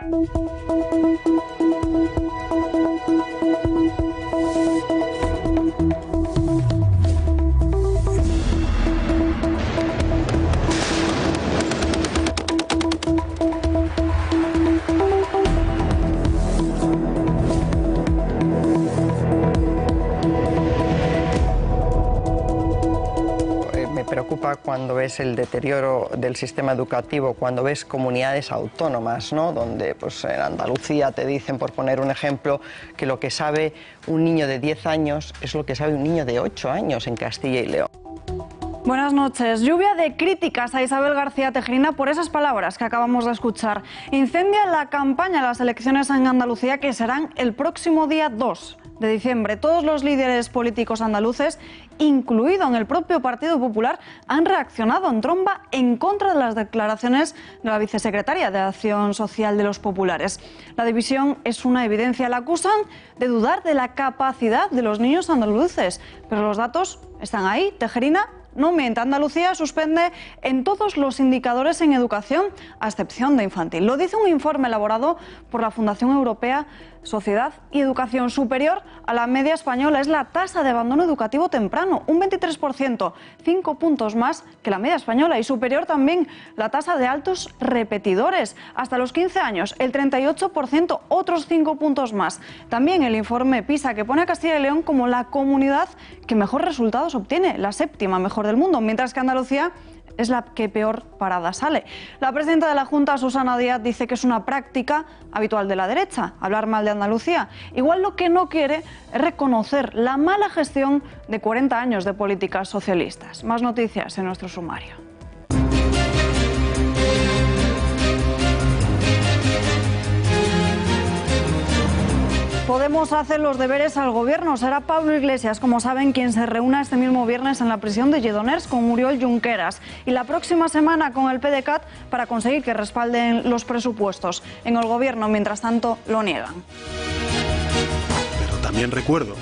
Me preocupa cuando ves el deterioro del sistema educativo, cuando ves comunidades autónomas, ¿no? Donde pues, en Andalucía te dicen, por poner un ejemplo, que lo que sabe un niño de 10 años es lo que sabe un niño de 8 años en Castilla y León. Buenas noches. Lluvia de críticas a Isabel García Tejerina por esas palabras que acabamos de escuchar. Incendia la campaña de las elecciones en Andalucía, que serán el próximo día 2 de diciembre. Todos los líderes políticos andaluces, incluido en el propio Partido Popular, han reaccionado en tromba en contra de las declaraciones de la vicesecretaria de Acción Social de los Populares. La división es una evidencia. La acusan de dudar de la capacidad de los niños andaluces, pero los datos están ahí. Tejerina no miente. Andalucía suspende en todos los indicadores en educación, a excepción de infantil. Lo dice un informe elaborado por la Fundación Europea Sociedad y Educación. Superior a la media española es la tasa de abandono educativo temprano, un 23%, 5 puntos más que la media española, y superior también la tasa de altos repetidores, hasta los 15 años, el 38%, otros 5 puntos más. También el informe PISA, que pone a Castilla y León como la comunidad que mejor resultados obtiene, la séptima mejor del mundo, mientras que Andalucía es la que peor parada sale. La presidenta de la Junta, Susana Díaz, dice que es una práctica habitual de la derecha, hablar mal de Andalucía. Igual lo que no quiere es reconocer la mala gestión de 40 años de políticas socialistas. Más noticias en nuestro sumario. Podemos hacer los deberes al gobierno. Será Pablo Iglesias, como saben, quien se reúna este mismo viernes en la prisión de Lledoners con Oriol Junqueras, y la próxima semana con el PDeCAT para conseguir que respalden los presupuestos. En el gobierno, mientras tanto, lo niegan. Pero también recuerdo,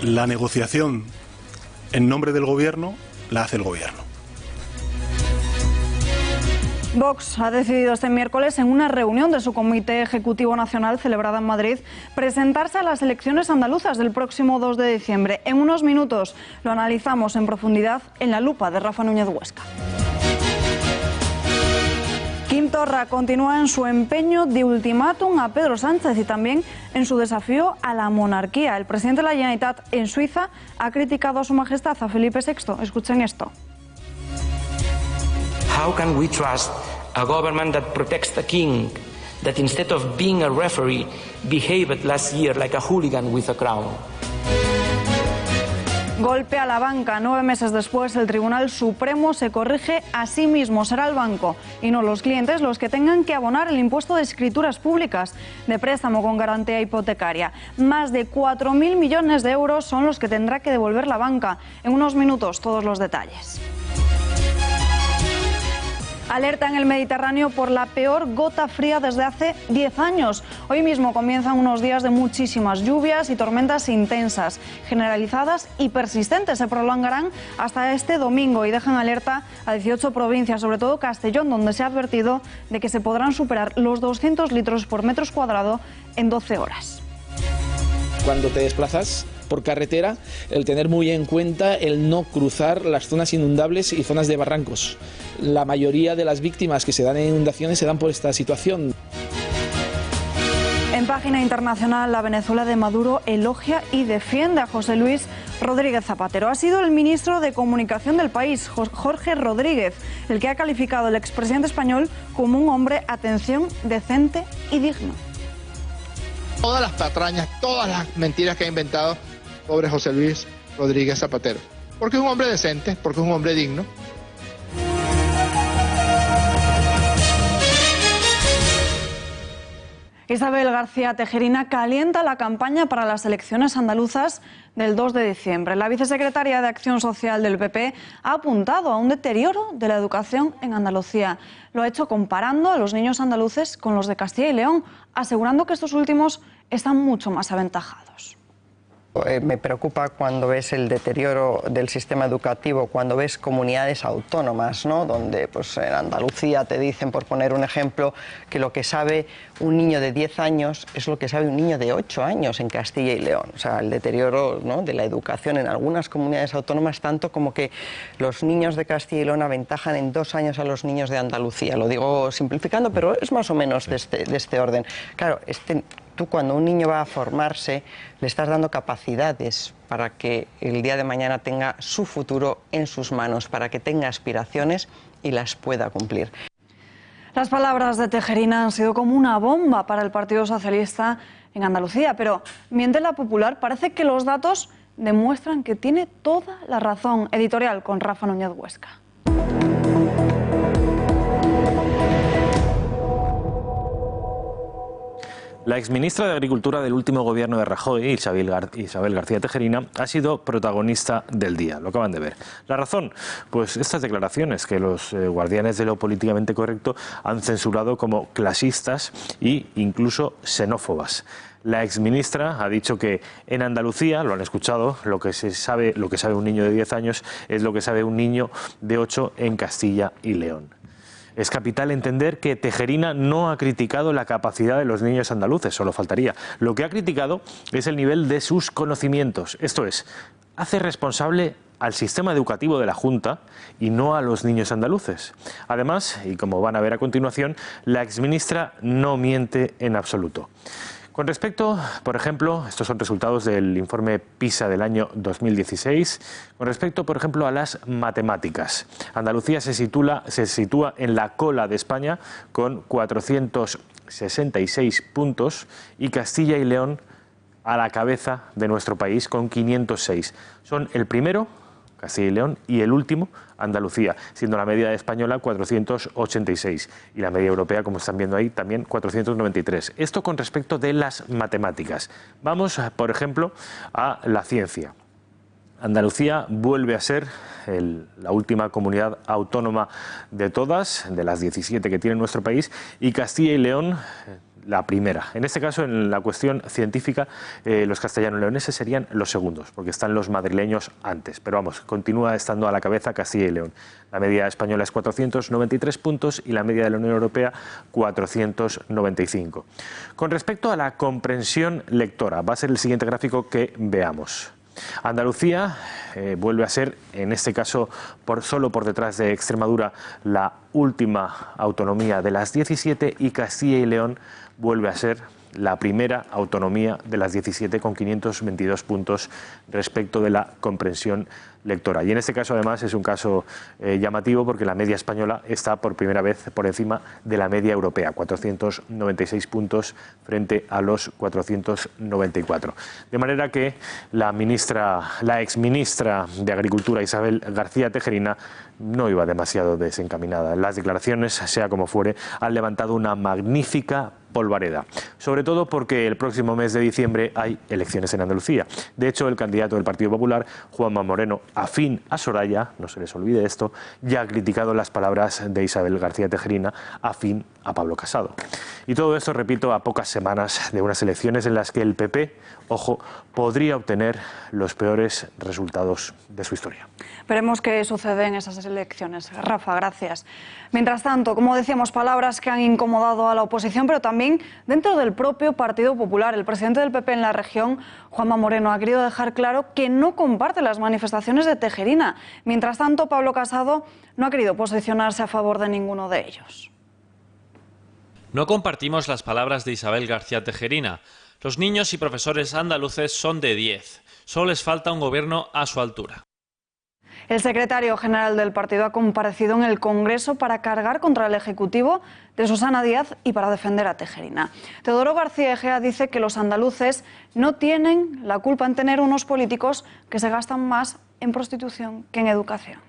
la negociación en nombre del gobierno la hace el gobierno. Vox ha decidido este miércoles, en una reunión de su Comité Ejecutivo Nacional celebrada en Madrid, presentarse a las elecciones andaluzas del próximo 2 de diciembre. En unos minutos lo analizamos en profundidad en La Lupa de Rafa Núñez Huesca. Quim Torra continúa en su empeño de ultimátum a Pedro Sánchez y también en su desafío a la monarquía. El presidente de la Generalitat en Suiza ha criticado a su majestad, a Felipe VI. Escuchen esto. How can we trust a government that protects the king, that instead of being a referee, behaved last year like a hooligan with a crown? Golpe a la banca. 9 meses después, el Tribunal Supremo se corrige a sí mismo. Será el banco y no los clientes los que tengan que abonar el impuesto de escrituras públicas de préstamo con garantía hipotecaria. Más de 4.000 millones de euros son los que tendrá que devolver la banca. En unos minutos, todos los detalles. Alerta en el Mediterráneo por la peor gota fría desde hace 10 años. Hoy mismo comienzan unos días de muchísimas lluvias y tormentas intensas, generalizadas y persistentes. Se prolongarán hasta este domingo y dejan alerta a 18 provincias, sobre todo Castellón, donde se ha advertido de que se podrán superar los 200 litros por metro cuadrado en 12 horas. Cuando te desplazas por carretera, el tener muy en cuenta el no cruzar las zonas inundables y zonas de barrancos. La mayoría de las víctimas que se dan en inundaciones se dan por esta situación. En página internacional, la Venezuela de Maduro elogia y defiende a José Luis Rodríguez Zapatero. Ha sido el ministro de Comunicación del país, Jorge Rodríguez, el que ha calificado al expresidente español como un hombre, atención, decente y digno. Todas las patrañas, todas las mentiras que ha inventado sobre José Luis Rodríguez Zapatero. Porque es un hombre decente, porque es un hombre digno. Isabel García Tejerina calienta la campaña para las elecciones andaluzas del 2 de diciembre. La vicesecretaria de Acción Social del PP ha apuntado a un deterioro de la educación en Andalucía. Lo ha hecho comparando a los niños andaluces con los de Castilla y León, asegurando que estos últimos están mucho más aventajados. Me preocupa cuando ves el deterioro del sistema educativo, cuando ves comunidades autónomas, ¿no? Donde pues, en Andalucía te dicen, por poner un ejemplo, que lo que sabe un niño de 10 años es lo que sabe un niño de 8 años en Castilla y León. O sea, el deterioro, ¿no?, de la educación en algunas comunidades autónomas, tanto como que los niños de Castilla y León aventajan en 2 años a los niños de Andalucía. Lo digo simplificando, pero es más o menos de este orden. Claro, tú cuando un niño va a formarse le estás dando capacidades para que el día de mañana tenga su futuro en sus manos, para que tenga aspiraciones y las pueda cumplir. Las palabras de Tejerina han sido como una bomba para el Partido Socialista en Andalucía, pero miente la Popular, parece que los datos demuestran que tiene toda la razón. Editorial con Rafa Núñez Huesca. La exministra de Agricultura del último gobierno de Rajoy, Isabel García Tejerina, ha sido protagonista del día. Lo acaban de ver. ¿La razón? Pues estas declaraciones que los guardianes de lo políticamente correcto han censurado como clasistas e incluso xenófobas. La exministra ha dicho que en Andalucía, lo han escuchado, lo que sabe un niño de 10 años es lo que sabe un niño de 8 en Castilla y León. Es capital entender que Tejerina no ha criticado la capacidad de los niños andaluces, solo faltaría. Lo que ha criticado es el nivel de sus conocimientos. Esto es, hace responsable al sistema educativo de la Junta y no a los niños andaluces. Además, y como van a ver a continuación, la exministra no miente en absoluto. Con respecto, por ejemplo, estos son resultados del informe PISA del año 2016, con respecto, por ejemplo, a las matemáticas. Andalucía se sitúa en la cola de España con 466 puntos y Castilla y León a la cabeza de nuestro país con 506. Son el primero, Castilla y León, y el último, Andalucía, siendo la media española 486 y la media europea, como están viendo ahí, también 493. Esto con respecto de las matemáticas. Vamos, por ejemplo, a la ciencia. Andalucía vuelve a ser la última comunidad autónoma de todas, de las 17 que tiene nuestro país, y Castilla y León la primera. En este caso, en la cuestión científica, los castellano-leoneses serían los segundos, porque están los madrileños antes. Pero vamos, continúa estando a la cabeza Castilla y León. La media española es 493 puntos y la media de la Unión Europea 495. Con respecto a la comprensión lectora, va a ser el siguiente gráfico que veamos. Andalucía vuelve a ser, en este caso, solo por detrás de Extremadura, la última autonomía de las 17 y Castilla y León vuelve a ser la primera autonomía de las 17 con 522 puntos respecto de la comprensión lectora. Y en este caso, además, es un caso llamativo porque la media española está por primera vez por encima de la media europea, 496 puntos frente a los 494. De manera que la exministra de Agricultura, Isabel García Tejerina, no iba demasiado desencaminada. Las declaraciones, sea como fuere, han levantado una magnífica polvareda, sobre todo porque el próximo mes de diciembre hay elecciones en Andalucía. De hecho, el candidato del Partido Popular, Juanma Moreno, afín a Soraya, no se les olvide esto, ya ha criticado las palabras de Isabel García Tejerina, afín a Pablo Casado. Y todo esto, repito, a pocas semanas de unas elecciones en las que el PP, ojo, podría obtener los peores resultados de su historia. Veremos qué sucede en esas elecciones. Rafa, gracias. Mientras tanto, como decíamos, palabras que han incomodado a la oposición, pero también dentro del propio Partido Popular. El presidente del PP en la región, Juanma Moreno, ha querido dejar claro que no comparte las manifestaciones de Tejerina. Mientras tanto, Pablo Casado no ha querido posicionarse a favor de ninguno de ellos. No compartimos las palabras de Isabel García Tejerina. Los niños y profesores andaluces son de 10. Solo les falta un gobierno a su altura. El secretario general del partido ha comparecido en el Congreso para cargar contra el Ejecutivo de Susana Díaz y para defender a Tejerina. Teodoro García Egea dice que los andaluces no tienen la culpa en tener unos políticos que se gastan más en prostitución que en educación.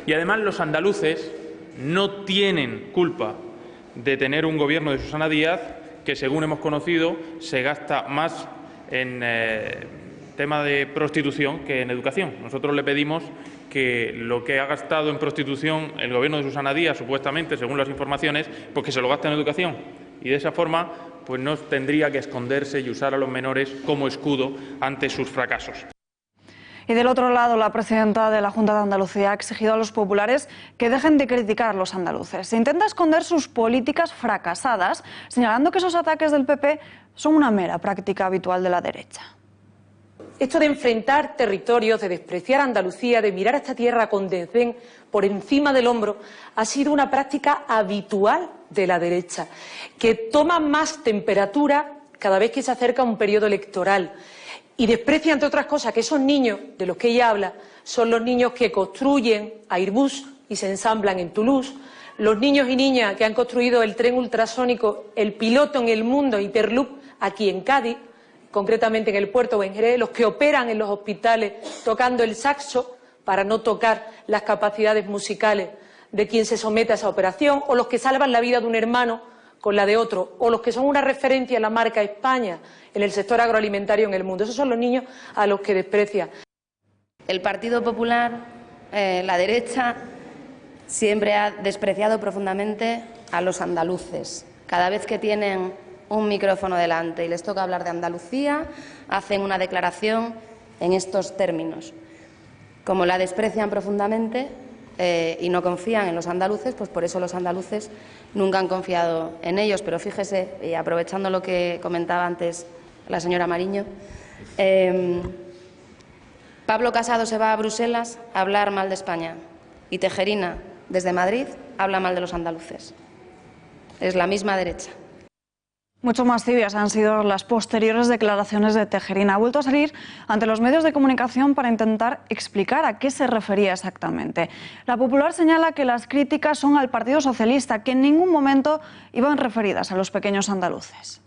Y además los andaluces no tienen culpa de tener un gobierno de Susana Díaz que, según hemos conocido, se gasta más en tema de prostitución que en educación. Nosotros le pedimos que lo que ha gastado en prostitución el gobierno de Susana Díaz, supuestamente, según las informaciones, pues que se lo gaste en educación. Y de esa forma pues no tendría que esconderse y usar a los menores como escudo ante sus fracasos. Y del otro lado, la presidenta de la Junta de Andalucía ha exigido a los populares que dejen de criticar a los andaluces. Se intenta esconder sus políticas fracasadas, señalando que esos ataques del PP son una mera práctica habitual de la derecha. Esto de enfrentar territorios, de despreciar a Andalucía, de mirar a esta tierra con desdén por encima del hombro, ha sido una práctica habitual de la derecha, que toma más temperatura cada vez que se acerca un periodo electoral y desprecia, entre otras cosas, que esos niños de los que ella habla son los niños que construyen Airbus y se ensamblan en Toulouse, los niños y niñas que han construido el tren ultrasónico, el piloto en el mundo, Hyperloop, aquí en Cádiz, concretamente en el puerto o en Jerez, los que operan en los hospitales tocando el saxo para no tocar las capacidades musicales de quien se somete a esa operación, o los que salvan la vida de un hermano con la de otro, o los que son una referencia en la marca España en el sector agroalimentario en el mundo. Esos son los niños a los que desprecia. El Partido Popular, la derecha, siempre ha despreciado profundamente a los andaluces. Cada vez que tienen un micrófono delante y les toca hablar de Andalucía, hacen una declaración en estos términos. Como la desprecian profundamente y no confían en los andaluces, pues por eso los andaluces nunca han confiado en ellos. Pero fíjese, y aprovechando lo que comentaba antes la señora Mariño, Pablo Casado se va a Bruselas a hablar mal de España y Tejerina, desde Madrid, habla mal de los andaluces. Es la misma derecha. Mucho más tibias han sido las posteriores declaraciones de Tejerina. Ha vuelto a salir ante los medios de comunicación para intentar explicar a qué se refería exactamente. La Popular señala que las críticas son al Partido Socialista, que en ningún momento iban referidas a los pequeños andaluces.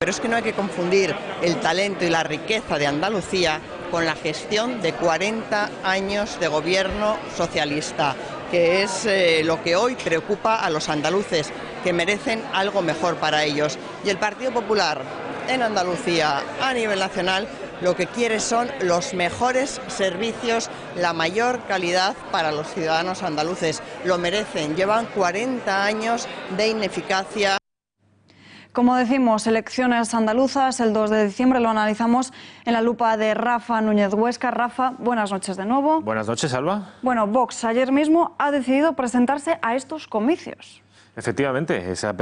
Pero es que no hay que confundir el talento y la riqueza de Andalucía con la gestión de 40 años de gobierno socialista, que es lo que hoy preocupa a los andaluces, que merecen algo mejor para ellos. Y el Partido Popular en Andalucía, a nivel nacional, lo que quiere son los mejores servicios, la mayor calidad para los ciudadanos andaluces. Lo merecen, llevan 40 años de ineficacia. Como decimos, elecciones andaluzas, el 2 de diciembre lo analizamos en la lupa de Rafa Núñez Huesca. Rafa, buenas noches de nuevo. Buenas noches, Alba. Bueno, Vox ayer mismo ha decidido presentarse a estos comicios. Efectivamente, se va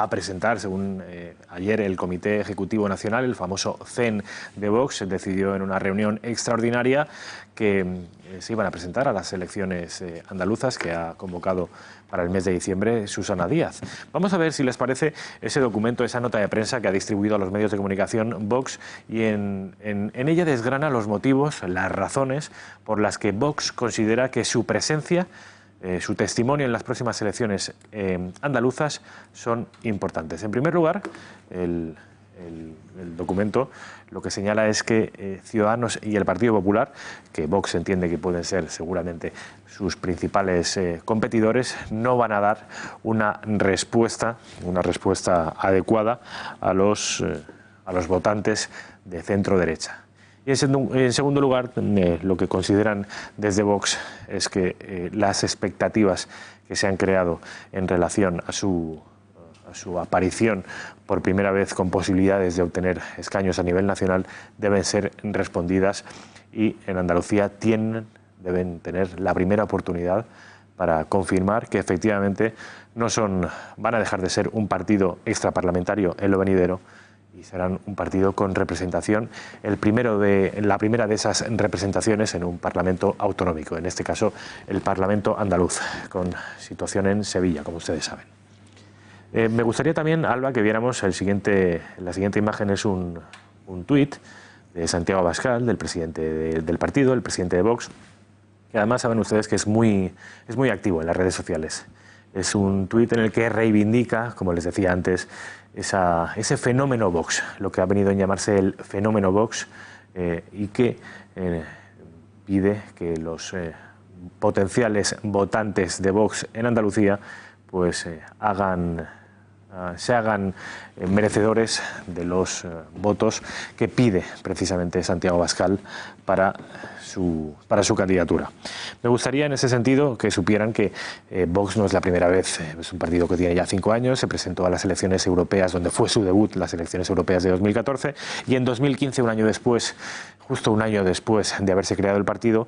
a presentar, según ayer el Comité Ejecutivo Nacional, el famoso CEN de Vox, decidió en una reunión extraordinaria que se iban a presentar a las elecciones andaluzas que ha convocado para el mes de diciembre Susana Díaz. Vamos a ver si les parece ese documento, esa nota de prensa que ha distribuido a los medios de comunicación Vox, y en ella desgrana los motivos, las razones por las que Vox considera que su presencia, su testimonio en las próximas elecciones andaluzas son importantes. En primer lugar, el documento lo que señala es que Ciudadanos y el Partido Popular, que Vox entiende que pueden ser seguramente sus principales competidores, no van a dar una respuesta adecuada a los votantes de centro derecha. Y en segundo lugar, lo que consideran desde Vox es que las expectativas que se han creado en relación a su aparición por primera vez con posibilidades de obtener escaños a nivel nacional deben ser respondidas, y en Andalucía deben tener la primera oportunidad para confirmar que efectivamente van a dejar de ser un partido extraparlamentario en lo venidero y serán un partido con representación, la primera de esas representaciones en un parlamento autonómico, en este caso el Parlamento andaluz, con situación en Sevilla, como ustedes saben. Me gustaría también, Alba, que viéramos la siguiente imagen. Es un tuit de Santiago Abascal, del presidente del partido, el presidente de Vox, que además saben ustedes que es muy activo en las redes sociales. Es un tuit en el que reivindica, como les decía antes, ese fenómeno Vox, lo que ha venido a llamarse el fenómeno Vox, y que pide que los potenciales votantes de Vox en Andalucía pues hagan se hagan merecedores de los votos que pide precisamente Santiago Abascal para su candidatura. Me gustaría en ese sentido que supieran que Vox no es la primera vez, es un partido que tiene ya 5 años, se presentó a las elecciones europeas donde fue su debut, las elecciones europeas de 2014, y en 2015, un año después, justo un año después de haberse creado el partido,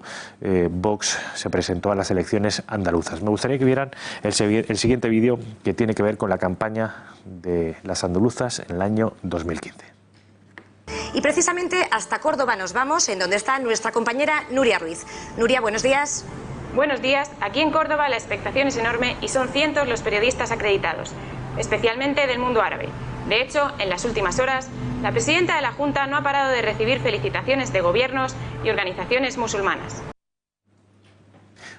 Vox se presentó a las elecciones andaluzas. Me gustaría que vieran el siguiente vídeo que tiene que ver con la campaña de las andaluzas en el año 2015. Y precisamente hasta Córdoba nos vamos, en donde está nuestra compañera Nuria Ruiz. Nuria, buenos días. Buenos días. Aquí en Córdoba la expectación es enorme y son cientos los periodistas acreditados, especialmente del mundo árabe. De hecho, en las últimas horas, la presidenta de la Junta no ha parado de recibir felicitaciones de gobiernos y organizaciones musulmanas.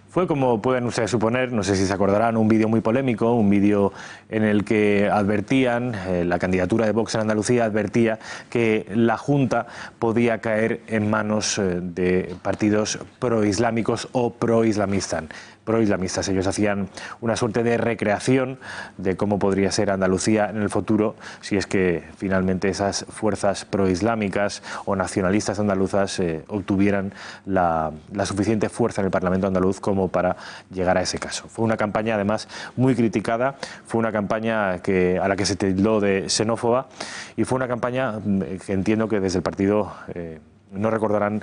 Fue, como pueden ustedes suponer, no sé si se acordarán, un vídeo muy polémico, un vídeo en el que advertían, la candidatura de Vox en Andalucía advertía que la Junta podía caer en manos de partidos proislámicos o proislamistas. Ellos hacían una suerte de recreación de cómo podría ser Andalucía en el futuro si es que finalmente esas fuerzas proislámicas o nacionalistas andaluzas obtuvieran la suficiente fuerza en el Parlamento andaluz como para llegar a ese caso. Fue una campaña además muy criticada, fue una campaña a la que se tildó de xenófoba y fue una campaña que entiendo que desde el partido no recordarán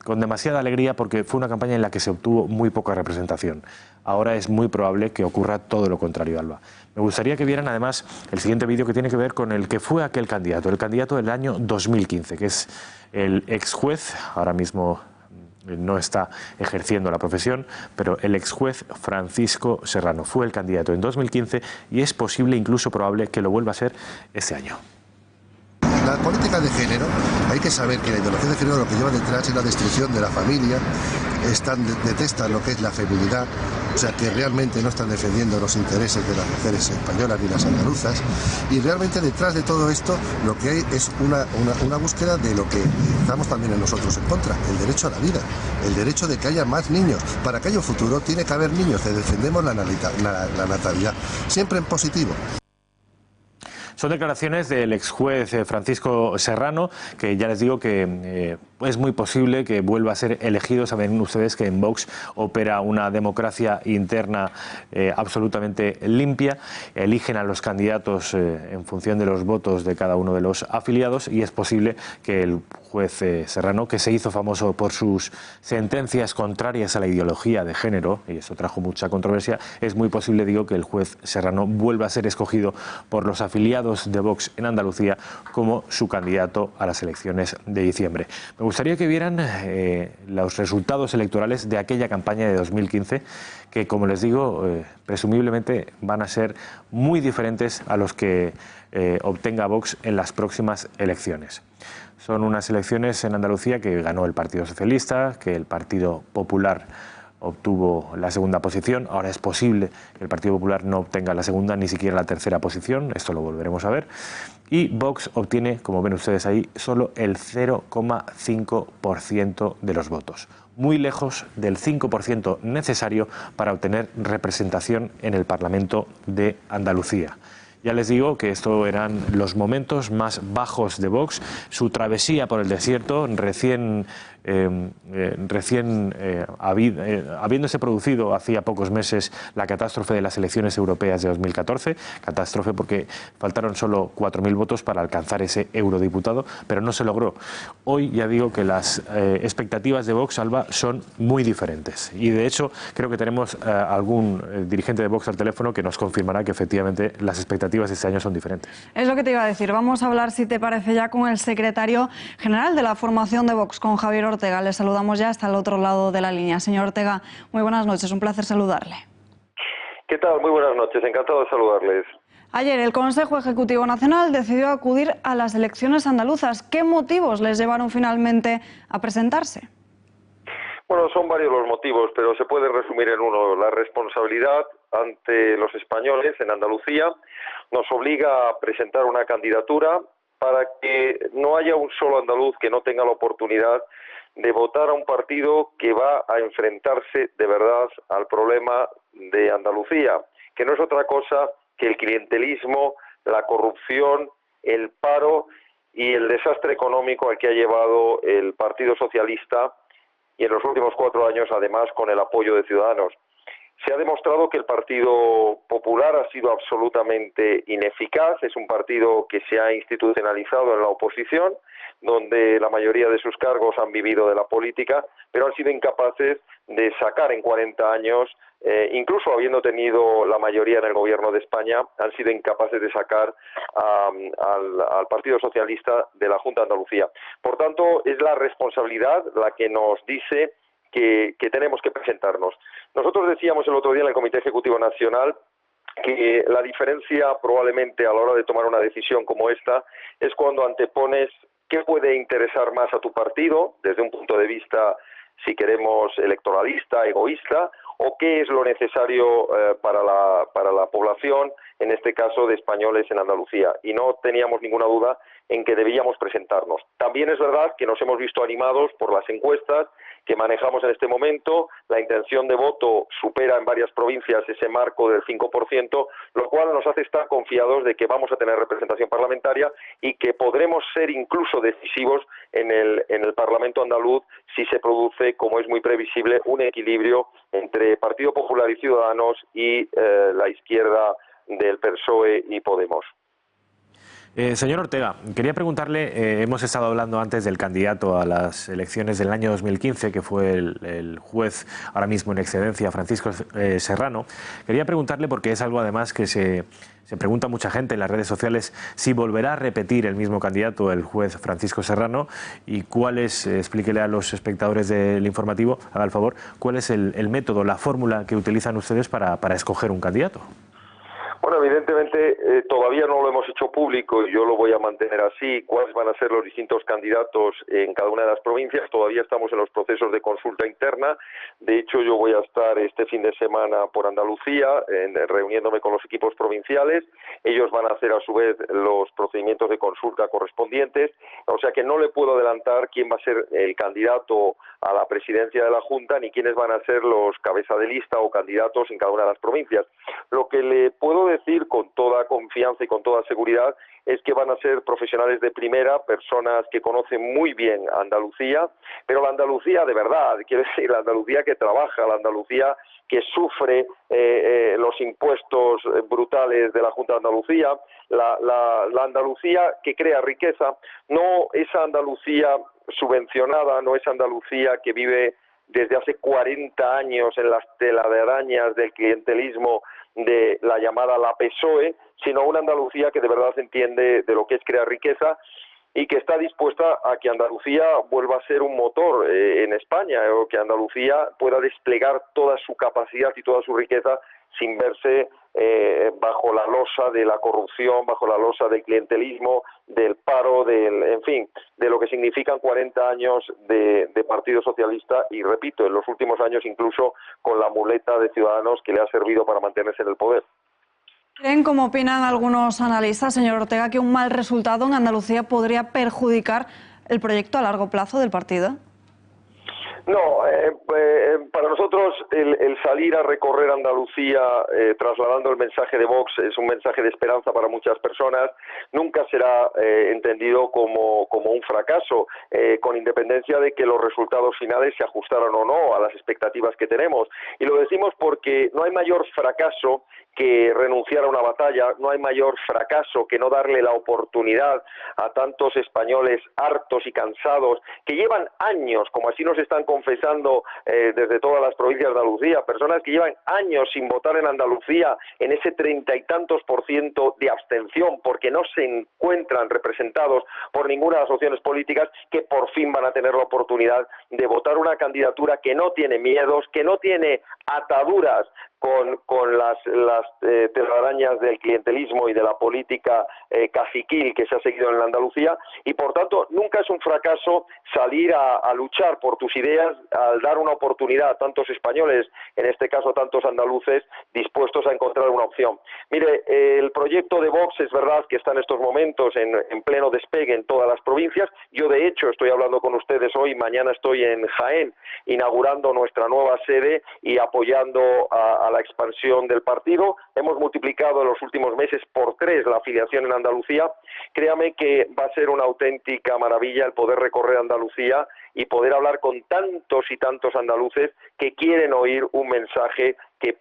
con demasiada alegría, porque fue una campaña en la que se obtuvo muy poca representación. Ahora es muy probable que ocurra todo lo contrario, Alba. Me gustaría que vieran además el siguiente vídeo que tiene que ver con el que fue aquel candidato, el candidato del año 2015, que es el ex juez, ahora mismo no está ejerciendo la profesión, pero el ex juez Francisco Serrano fue el candidato en 2015 y es posible, incluso probable, que lo vuelva a ser este año. La política de género, hay que saber que la ideología de género lo que lleva detrás es la destrucción de la familia, detestan lo que es la feminidad, o sea que realmente no están defendiendo los intereses de las mujeres españolas ni las andaluzas, y realmente detrás de todo esto lo que hay es una búsqueda de lo que estamos también en nosotros en contra, el derecho a la vida, el derecho de que haya más niños. Para que haya un futuro tiene que haber niños, que defendemos la natalidad, siempre en positivo. Son declaraciones del ex juez Francisco Serrano, que ya les digo que es muy posible que vuelva a ser elegido. Saben ustedes que en Vox opera una democracia interna absolutamente limpia. Eligen a los candidatos en función de los votos de cada uno de los afiliados, y es posible que el juez Serrano, que se hizo famoso por sus sentencias contrarias a la ideología de género, y eso trajo mucha controversia, es muy posible, digo, que el juez Serrano vuelva a ser escogido por los afiliados de Vox en Andalucía como su candidato a las elecciones de diciembre. Me gustaría que vieran los resultados electorales de aquella campaña de 2015, que, como les digo, presumiblemente van a ser muy diferentes a los que obtenga Vox en las próximas elecciones. Son unas elecciones en Andalucía que ganó el Partido Socialista, que el Partido Popular obtuvo la segunda posición. Ahora es posible que el Partido Popular no obtenga la segunda ni siquiera la tercera posición, esto lo volveremos a ver. Y Vox obtiene, como ven ustedes ahí, solo el 0,5% de los votos, muy lejos del 5% necesario para obtener representación en el Parlamento de Andalucía. Ya les digo que estos eran los momentos más bajos de Vox, su travesía por el desierto, habiéndose producido hacía pocos meses la catástrofe de las elecciones europeas de 2014, catástrofe porque faltaron solo 4.000 votos para alcanzar ese eurodiputado, pero no se logró. Hoy ya digo que las expectativas de Vox, Alba, son muy diferentes, y de hecho creo que tenemos algún dirigente de Vox al teléfono que nos confirmará que efectivamente las expectativas de este año son diferentes. Es lo que te iba a decir. Vamos a hablar, si te parece, ya con el secretario general de la formación de Vox, con Javier Ortega. Le saludamos ya hasta el otro lado de la línea. Señor Ortega, muy buenas noches, un placer saludarle. ¿Qué tal? Muy buenas noches, encantado de saludarles. Ayer el Consejo Ejecutivo Nacional decidió acudir a las elecciones andaluzas. ¿Qué motivos les llevaron finalmente a presentarse? Bueno, son varios los motivos, pero se puede resumir en uno. La responsabilidad ante los españoles en Andalucía nos obliga a presentar una candidatura para que no haya un solo andaluz que no tenga la oportunidad de votar a un partido que va a enfrentarse de verdad al problema de Andalucía, que no es otra cosa que el clientelismo, la corrupción, el paro y el desastre económico al que ha llevado el Partido Socialista, y en los últimos 4 años además con el apoyo de Ciudadanos. Se ha demostrado que el Partido Popular ha sido absolutamente ineficaz, es un partido que se ha institucionalizado en la oposición, donde la mayoría de sus cargos han vivido de la política, pero han sido incapaces de sacar en 40 años, incluso habiendo tenido la mayoría en el gobierno de España, han sido incapaces de sacar al Partido Socialista de la Junta de Andalucía. Por tanto, es la responsabilidad la que nos dice que tenemos que presentarnos. Nosotros decíamos el otro día en el Comité Ejecutivo Nacional que la diferencia probablemente a la hora de tomar una decisión como esta es cuando antepones qué puede interesar más a tu partido desde un punto de vista, si queremos, electoralista, egoísta, o qué es lo necesario para la población, en este caso de españoles en Andalucía. Y no teníamos ninguna duda en que debíamos presentarnos. También es verdad que nos hemos visto animados por las encuestas que manejamos en este momento. La intención de voto supera en varias provincias ese marco del 5%, lo cual nos hace estar confiados de que vamos a tener representación parlamentaria y que podremos ser incluso decisivos en el Parlamento andaluz si se produce, como es muy previsible, un equilibrio entre Partido Popular y Ciudadanos y la izquierda del PSOE y Podemos. Señor Ortega, quería preguntarle, hemos estado hablando antes del candidato a las elecciones del año 2015, que fue el juez ahora mismo en excedencia, Francisco Serrano. Quería preguntarle, porque es algo además que se pregunta mucha gente en las redes sociales, si volverá a repetir el mismo candidato, el juez Francisco Serrano, y cuál es, explíquele a los espectadores del informativo, haga el favor, cuál es el método, la fórmula que utilizan ustedes para escoger un candidato. Bueno, evidentemente todavía no lo hemos hecho público y yo lo voy a mantener así. ¿Cuáles van a ser los distintos candidatos en cada una de las provincias? Todavía estamos en los procesos de consulta interna. De hecho, yo voy a estar este fin de semana por Andalucía reuniéndome con los equipos provinciales. Ellos van a hacer a su vez los procedimientos de consulta correspondientes. O sea que no le puedo adelantar quién va a ser el candidato a la presidencia de la Junta ni quiénes van a ser los cabeza de lista o candidatos en cada una de las provincias. Lo que le puedo decir con toda confianza y con toda seguridad es que van a ser profesionales de primera, personas que conocen muy bien Andalucía, pero la Andalucía de verdad, quiero decir, la Andalucía que trabaja, la Andalucía que sufre los impuestos brutales de la Junta de Andalucía, la Andalucía que crea riqueza, no esa Andalucía subvencionada, no esa Andalucía que vive desde hace 40 años en las telarañas del clientelismo de la llamada la PSOE, sino una Andalucía que de verdad entiende de lo que es crear riqueza y que está dispuesta a que Andalucía vuelva a ser un motor en España, o que Andalucía pueda desplegar toda su capacidad y toda su riqueza sin verse bajo la losa de la corrupción, bajo la losa del clientelismo, del paro, en fin, de lo que significan 40 años de Partido Socialista y, repito, en los últimos años incluso con la muleta de Ciudadanos que le ha servido para mantenerse en el poder. ¿Creen, como opinan algunos analistas, señor Ortega, que un mal resultado en Andalucía podría perjudicar el proyecto a largo plazo del partido? No, para nosotros el salir a recorrer Andalucía trasladando el mensaje de Vox es un mensaje de esperanza para muchas personas. Nunca será entendido como un fracaso, con independencia de que los resultados finales se ajustaran o no a las expectativas que tenemos. Y lo decimos porque no hay mayor fracaso que renunciar a una batalla, no hay mayor fracaso que no darle la oportunidad a tantos españoles hartos y cansados que llevan años, como así nos están confesando desde todas las provincias de Andalucía, personas que llevan años sin votar en Andalucía, en ese 30 y tantos % de abstención, porque no se encuentran representados por ninguna de las opciones políticas, que por fin van a tener la oportunidad de votar una candidatura que no tiene miedos, que no tiene ataduras con las telarañas del clientelismo y de la política caciquil que se ha seguido en la Andalucía, y por tanto nunca es un fracaso salir a luchar por tus ideas Europeas al dar una oportunidad a tantos españoles, en este caso tantos andaluces, dispuestos a encontrar una opción. Mire, el proyecto de Vox es verdad que está en estos momentos en pleno despegue en todas las provincias. Yo, de hecho, estoy hablando con ustedes hoy, mañana estoy en Jaén, inaugurando nuestra nueva sede y apoyando a la expansión del partido. Hemos multiplicado en los últimos meses por 3 la afiliación en Andalucía. Créame que va a ser una auténtica maravilla el poder recorrer Andalucía y poder hablar con tantos y tantos andaluces que quieren oír un mensaje que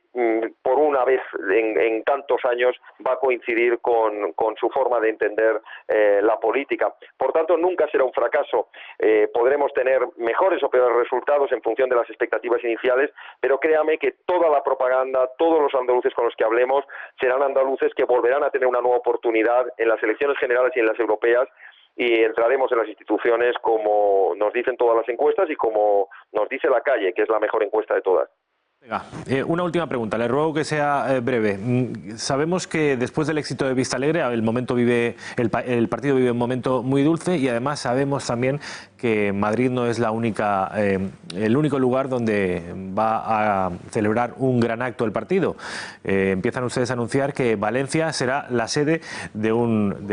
por una vez en tantos años va a coincidir con su forma de entender la política. Por tanto, nunca será un fracaso. Podremos tener mejores o peores resultados en función de las expectativas iniciales, pero créame que toda la propaganda, todos los andaluces con los que hablemos, serán andaluces que volverán a tener una nueva oportunidad en las elecciones generales y en las europeas, y entraremos en las instituciones como nos dicen todas las encuestas y como nos dice la calle, que es la mejor encuesta de todas. Una última pregunta, le ruego que sea breve. Sabemos que después del éxito de Vistalegre el partido vive un momento muy dulce, y además sabemos también que Madrid no es el único lugar donde va a celebrar un gran acto el partido. Empiezan ustedes a anunciar que Valencia será la sede de un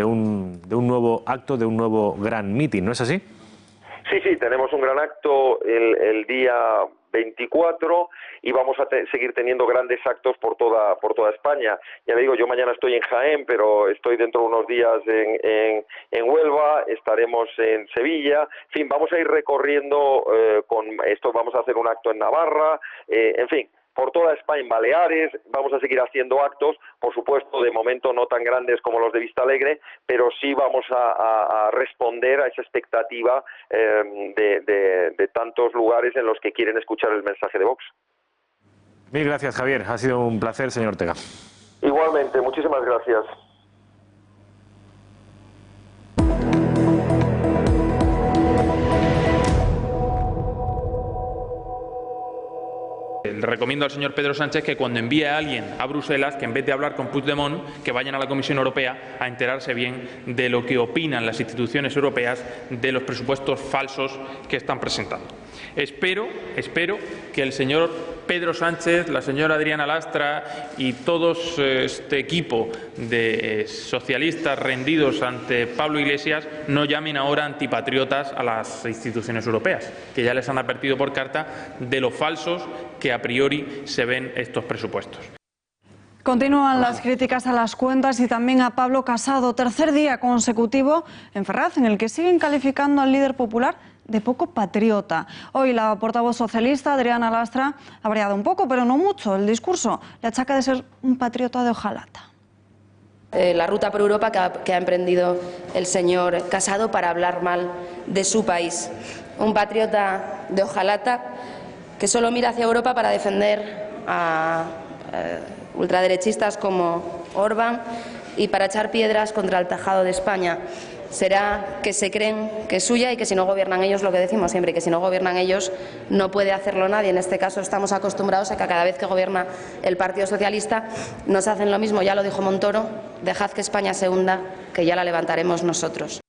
nuevo acto, de un nuevo gran mitin, ¿no es así? Sí, tenemos un gran acto el día 24 y vamos a seguir teniendo grandes actos por toda España. Ya le digo, yo mañana estoy en Jaén, pero estoy dentro de unos días en Huelva, estaremos en Sevilla, en fin, vamos a ir recorriendo con esto, vamos a hacer un acto en Navarra, en fin, por toda España, en Baleares, vamos a seguir haciendo actos, por supuesto, de momento no tan grandes como los de Vistalegre, pero sí vamos a responder a esa expectativa de tantos lugares en los que quieren escuchar el mensaje de Vox. Mil gracias, Javier. Ha sido un placer, señor Ortega. Igualmente, muchísimas gracias. Le recomiendo al señor Pedro Sánchez que cuando envíe a alguien a Bruselas, que en vez de hablar con Puigdemont, que vayan a la Comisión Europea a enterarse bien de lo que opinan las instituciones europeas de los presupuestos falsos que están presentando. Espero que el señor Pedro Sánchez, la señora Adriana Lastra y todo este equipo de socialistas rendidos ante Pablo Iglesias no llamen ahora antipatriotas a las instituciones europeas, que ya les han advertido por carta de lo falsos que a priori se ven estos presupuestos. Continúan las críticas a las cuentas y también a Pablo Casado, tercer día consecutivo en Ferraz, en el que siguen calificando al líder popular de poco patriota. Hoy la portavoz socialista, Adriana Lastra, ha variado un poco, pero no mucho, el discurso. Le achaca de ser un patriota de hojalata. La ruta por Europa que ha emprendido el señor Casado para hablar mal de su país. Un patriota de hojalata que solo mira hacia Europa para defender a ultraderechistas como Orbán y para echar piedras contra el tejado de España. Será que se creen que es suya y que si no gobiernan ellos, lo que decimos siempre, que si no gobiernan ellos no puede hacerlo nadie. En este caso estamos acostumbrados a que cada vez que gobierna el Partido Socialista nos hacen lo mismo. Ya lo dijo Montoro, dejad que España se hunda, que ya la levantaremos nosotros.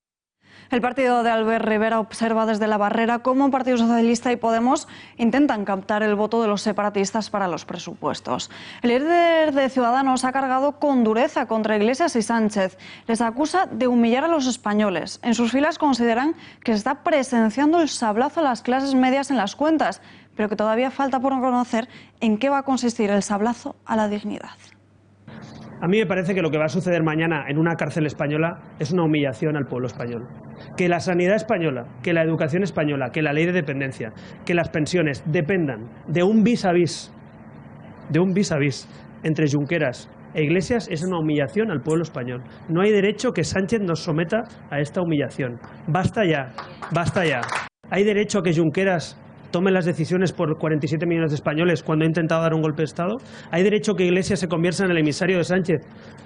El partido de Albert Rivera observa desde la barrera cómo Partido Socialista y Podemos intentan captar el voto de los separatistas para los presupuestos. El líder de Ciudadanos ha cargado con dureza contra Iglesias y Sánchez. Les acusa de humillar a los españoles. En sus filas consideran que se está presenciando el sablazo a las clases medias en las cuentas, pero que todavía falta por conocer en qué va a consistir el sablazo a la dignidad. A mí me parece que lo que va a suceder mañana en una cárcel española es una humillación al pueblo español. Que la sanidad española, que la educación española, que la ley de dependencia, que las pensiones dependan de un vis a vis entre Junqueras e Iglesias es una humillación al pueblo español. No hay derecho que Sánchez nos someta a esta humillación. Basta ya, basta ya. ¿Hay derecho a que Junqueras tome las decisiones por 47 millones de españoles cuando ha intentado dar un golpe de Estado? ¿Hay derecho que Iglesias se convierta en el emisario de Sánchez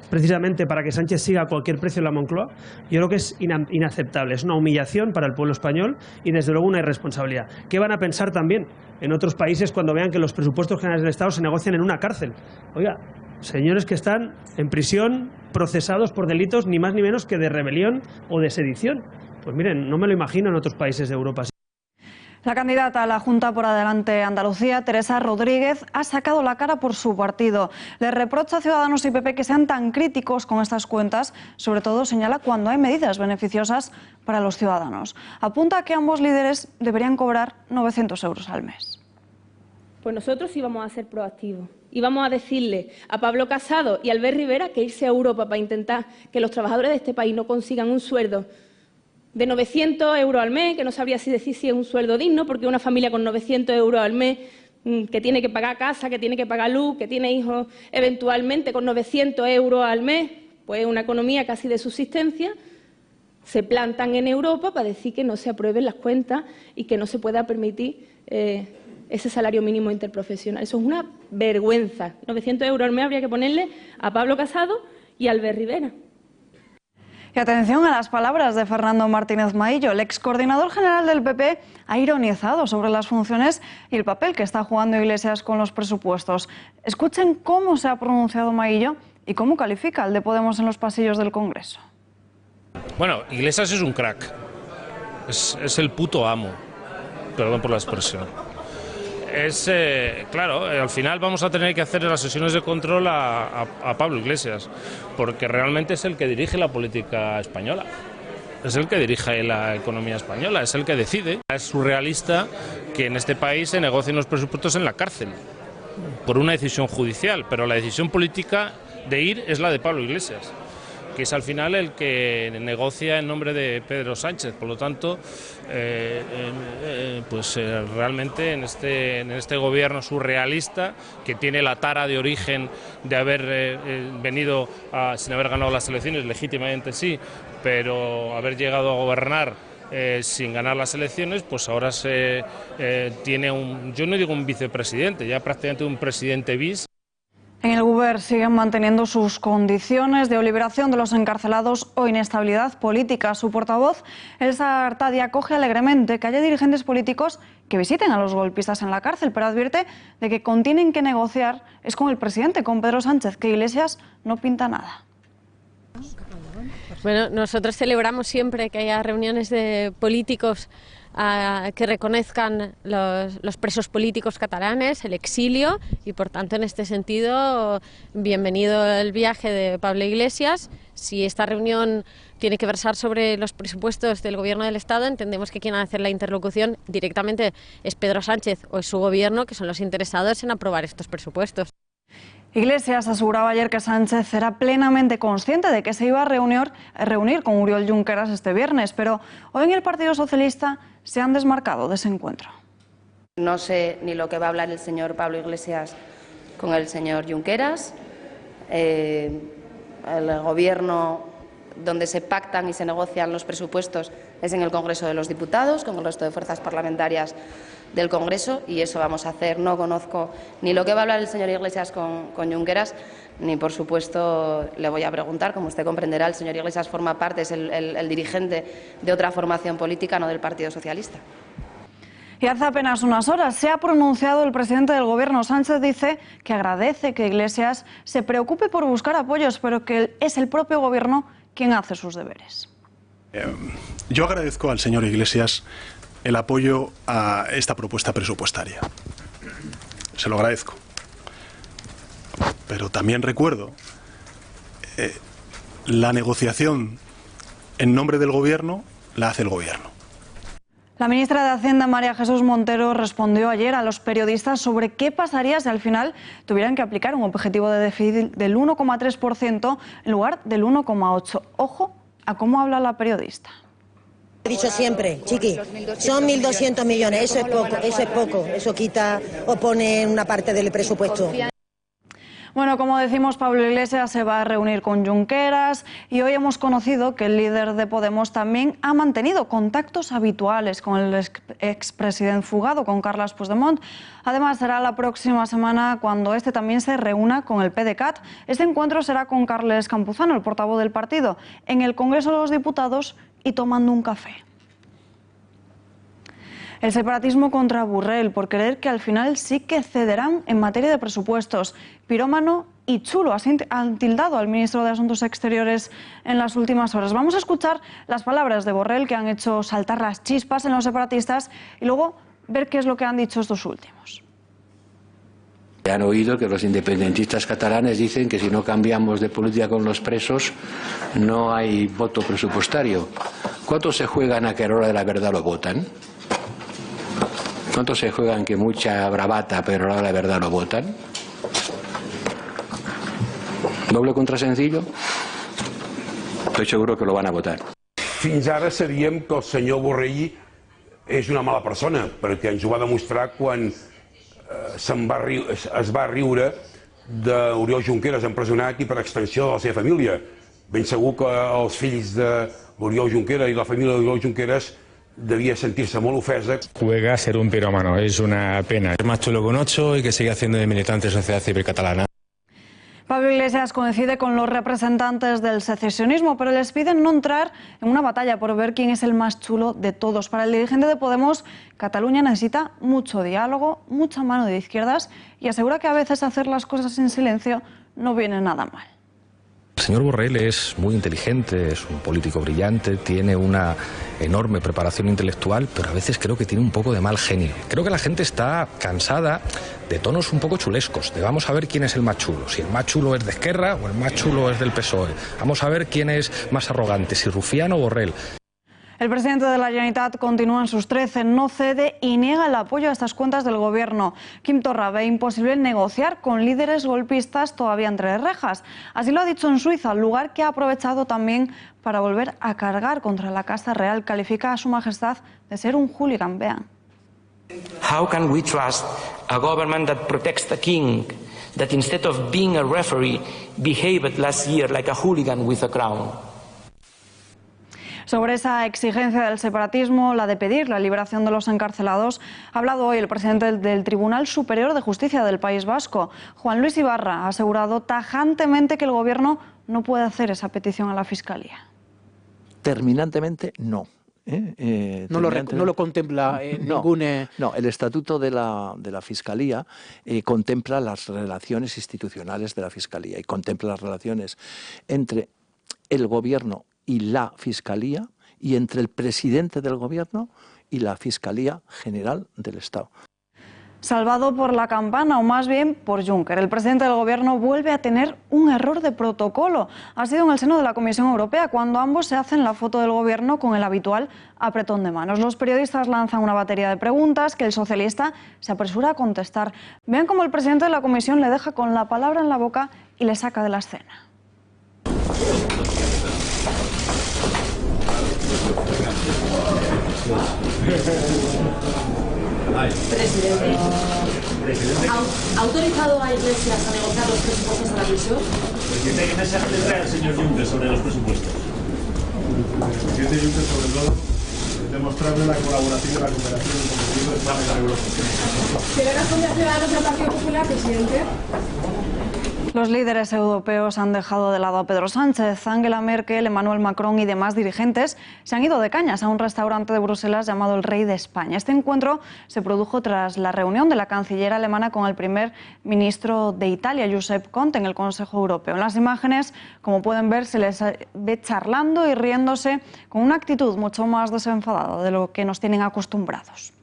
precisamente para que Sánchez siga a cualquier precio en la Moncloa? Yo creo que es inaceptable, es una humillación para el pueblo español y desde luego una irresponsabilidad. ¿Qué van a pensar también en otros países cuando vean que los presupuestos generales del Estado se negocian en una cárcel? Oiga, señores que están en prisión procesados por delitos ni más ni menos que de rebelión o de sedición. Pues miren, no me lo imagino en otros países de Europa. La candidata a la Junta por Adelante Andalucía, Teresa Rodríguez, ha sacado la cara por su partido. Le reprocha a Ciudadanos y PP que sean tan críticos con estas cuentas, sobre todo señala cuando hay medidas beneficiosas para los ciudadanos. Apunta a que ambos líderes deberían cobrar 900 euros al mes. Pues nosotros sí vamos a ser proactivos y vamos a decirle a Pablo Casado y a Albert Rivera que irse a Europa para intentar que los trabajadores de este país no consigan un sueldo de 900 euros al mes, que no sabría si decir si es un sueldo digno, porque una familia con 900 euros al mes, que tiene que pagar casa, que tiene que pagar luz, que tiene hijos eventualmente con 900 euros al mes, pues una economía casi de subsistencia, se plantan en Europa para decir que no se aprueben las cuentas y que no se pueda permitir ese salario mínimo interprofesional. Eso es una vergüenza. 900 euros al mes habría que ponerle a Pablo Casado y a Albert Rivera. Y atención a las palabras de Fernando Martínez Maillo. El excoordinador general del PP ha ironizado sobre las funciones y el papel que está jugando Iglesias con los presupuestos. Escuchen cómo se ha pronunciado Maillo y cómo califica al de Podemos en los pasillos del Congreso. Bueno, Iglesias es un crack. Es el puto amo. Perdón por la expresión. Claro, al final vamos a tener que hacer las sesiones de control a Pablo Iglesias, porque realmente es el que dirige la política española, es el que dirige la economía española, es el que decide. Es surrealista que en este país se negocien los presupuestos en la cárcel, por una decisión judicial, pero la decisión política de ir es la de Pablo Iglesias, que es al final el que negocia en nombre de Pedro Sánchez. Por lo tanto, realmente en este gobierno surrealista, que tiene la tara de origen de haber venido sin haber ganado las elecciones, legítimamente sí, pero haber llegado a gobernar sin ganar las elecciones, pues ahora se tiene yo no digo un vicepresidente, ya prácticamente un presidente bis. En el Govern siguen manteniendo sus condiciones de liberación de los encarcelados o inestabilidad política. Su portavoz, Elsa Artadi, acoge alegremente que haya dirigentes políticos que visiten a los golpistas en la cárcel, pero advierte de que con tienen que negociar es con el presidente, con Pedro Sánchez, que Iglesias no pinta nada. Bueno, nosotros celebramos siempre que haya reuniones de políticos que reconozcan los presos políticos catalanes, el exilio, y por tanto en este sentido bienvenido el viaje de Pablo Iglesias. Si esta reunión tiene que versar sobre los presupuestos del Gobierno del Estado, entendemos que quien ha de hacer la interlocución directamente es Pedro Sánchez o es su gobierno, que son los interesados en aprobar estos presupuestos. Iglesias aseguraba ayer que Sánchez era plenamente consciente de que se iba a reunir con Oriol Junqueras este viernes, pero hoy en el Partido Socialista se han desmarcado de ese encuentro. No sé ni lo que va a hablar el señor Pablo Iglesias con el señor Junqueras. El Gobierno donde se pactan y se negocian los presupuestos es en el Congreso de los Diputados, con el resto de fuerzas parlamentarias del Congreso, y eso vamos a hacer. No conozco ni lo que va a hablar el señor Iglesias con Junqueras, ni por supuesto le voy a preguntar. Como usted comprenderá, el señor Iglesias forma parte, es el dirigente de otra formación política, no del Partido Socialista. Y hace apenas unas horas se ha pronunciado el presidente del Gobierno. Sánchez dice que agradece que Iglesias se preocupe por buscar apoyos, pero que es el propio Gobierno quien hace sus deberes. Yo agradezco al señor Iglesias el apoyo a esta propuesta presupuestaria. Se lo agradezco. Pero también recuerdo la negociación en nombre del Gobierno la hace el Gobierno. La ministra de Hacienda, María Jesús Montero, respondió ayer a los periodistas sobre qué pasaría si al final tuvieran que aplicar un objetivo de déficit del 1,3% en lugar del 1,8%. Ojo a cómo habla la periodista. He dicho siempre, chiqui, son 1.200 millones, eso es poco, eso quita o pone una parte del presupuesto. Bueno, como decimos, Pablo Iglesias se va a reunir con Junqueras y hoy hemos conocido que el líder de Podemos también ha mantenido contactos habituales con el expresidente fugado, con Carles Puigdemont. Además, será la próxima semana cuando este también se reúna con el PDeCAT. Este encuentro será con Carles Campuzano, el portavoz del partido, en el Congreso de los Diputados y tomando un café. El separatismo contra Borrell por creer que al final sí que cederán en materia de presupuestos. Pirómano y chulo han tildado al ministro de Asuntos Exteriores en las últimas horas. Vamos a escuchar las palabras de Borrell que han hecho saltar las chispas en los separatistas y luego ver qué es lo que han dicho estos últimos. Han oído que los independentistas catalanes dicen que si no cambiamos de política con los presos no hay voto presupuestario. ¿Cuántos se juegan a que a la hora de la verdad lo votan? ¿Cuántos se juegan que mucha bravata pero a la hora de la verdad lo votan? ¿Doble contra sencillo? Estoy seguro que lo van a votar. Fins ara sabíem que el senyor Borrell és una mala persona, perquè ens ho va demostrar quan es va riure d'Oriol Junqueras empresonat i per extensió de la seva família. Ben segur que els fills de l'Oriol Junqueras i la família d'Oriol Junqueras devia sentir-se molt ofesa. Juega a ser un pirómano, es una pena. Es más chulo con 8 y que sigue haciendo de militante sociedad civil catalana. Pablo Iglesias coincide con los representantes del secesionismo, pero les piden no entrar en una batalla por ver quién es el más chulo de todos. Para el dirigente de Podemos, Cataluña necesita mucho diálogo, mucha mano de izquierdas y asegura que a veces hacer las cosas en silencio no viene nada mal. El señor Borrell es muy inteligente, es un político brillante, tiene una enorme preparación intelectual, pero a veces creo que tiene un poco de mal genio. Creo que la gente está cansada de tonos un poco chulescos, de vamos a ver quién es el más chulo, si el más chulo es de Esquerra o el más chulo es del PSOE. Vamos a ver quién es más arrogante, si Rufián o Borrell. El presidente de la Generalitat continúa en sus 13, no cede y niega el apoyo a estas cuentas del gobierno. Quim Torra ve imposible negociar con líderes golpistas todavía entre rejas. Así lo ha dicho en Suiza, lugar que ha aprovechado también para volver a cargar contra la Casa Real. Califica a su majestad de ser un hooligan. Vean. How can we trust a government that protects the king, that instead of being a referee, behaved last year like a hooligan with a crown? Sobre esa exigencia del separatismo, la de pedir la liberación de los encarcelados, ha hablado hoy el presidente del Tribunal Superior de Justicia del País Vasco. Juan Luis Ibarra ha asegurado tajantemente que el Gobierno no puede hacer esa petición a la Fiscalía. Terminantemente no. No lo contempla ningún... No, el Estatuto de la Fiscalía contempla las relaciones institucionales de la Fiscalía y contempla las relaciones entre el Gobierno y la Fiscalía y entre el presidente del Gobierno y la Fiscalía General del Estado. Salvado por la campana, o más bien por Juncker. El presidente del Gobierno vuelve a tener un error de protocolo. Ha sido en el seno de la Comisión Europea, cuando ambos se hacen la foto del Gobierno con el habitual apretón de manos. Los periodistas lanzan una batería de preguntas que el socialista se apresura a contestar. Vean cómo el presidente de la Comisión le deja con la palabra en la boca y le saca de la escena. Presidente, ¿ha autorizado a Iglesias a negociar los presupuestos de la prisión? Presidente, ¿qué mensaje tendrá el señor Juncker sobre los presupuestos? El presidente Juncker, sobre todo, demostrarle la colaboración y la cooperación con el gobierno de España y la Europa. ¿Será responsabilidad de ciudadanos del Partido Popular, presidente? Los líderes europeos han dejado de lado a Pedro Sánchez. Angela Merkel, Emmanuel Macron y demás dirigentes se han ido de cañas a un restaurante de Bruselas llamado El Rey de España. Este encuentro se produjo tras la reunión de la canciller alemana con el primer ministro de Italia, Giuseppe Conte, en el Consejo Europeo. En las imágenes, como pueden ver, se les ve charlando y riéndose con una actitud mucho más desenfadada de lo que nos tienen acostumbrados.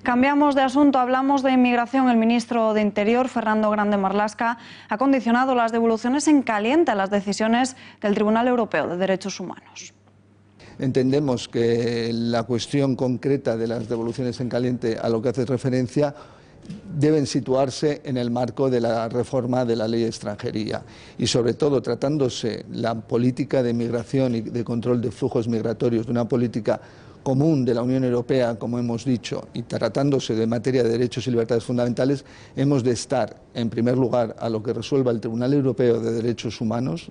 Cambiamos de asunto, hablamos de inmigración. El ministro de Interior, Fernando Grande Marlaska, ha condicionado las devoluciones en caliente a las decisiones del Tribunal Europeo de Derechos Humanos. Entendemos que la cuestión concreta de las devoluciones en caliente, a lo que hace referencia, deben situarse en el marco de la reforma de la ley de extranjería y, sobre todo, tratándose la política de migración y de control de flujos migratorios de una política común de la Unión Europea, como hemos dicho, y tratándose de materia de derechos y libertades fundamentales, hemos de estar, en primer lugar, a lo que resuelva el Tribunal Europeo de Derechos Humanos.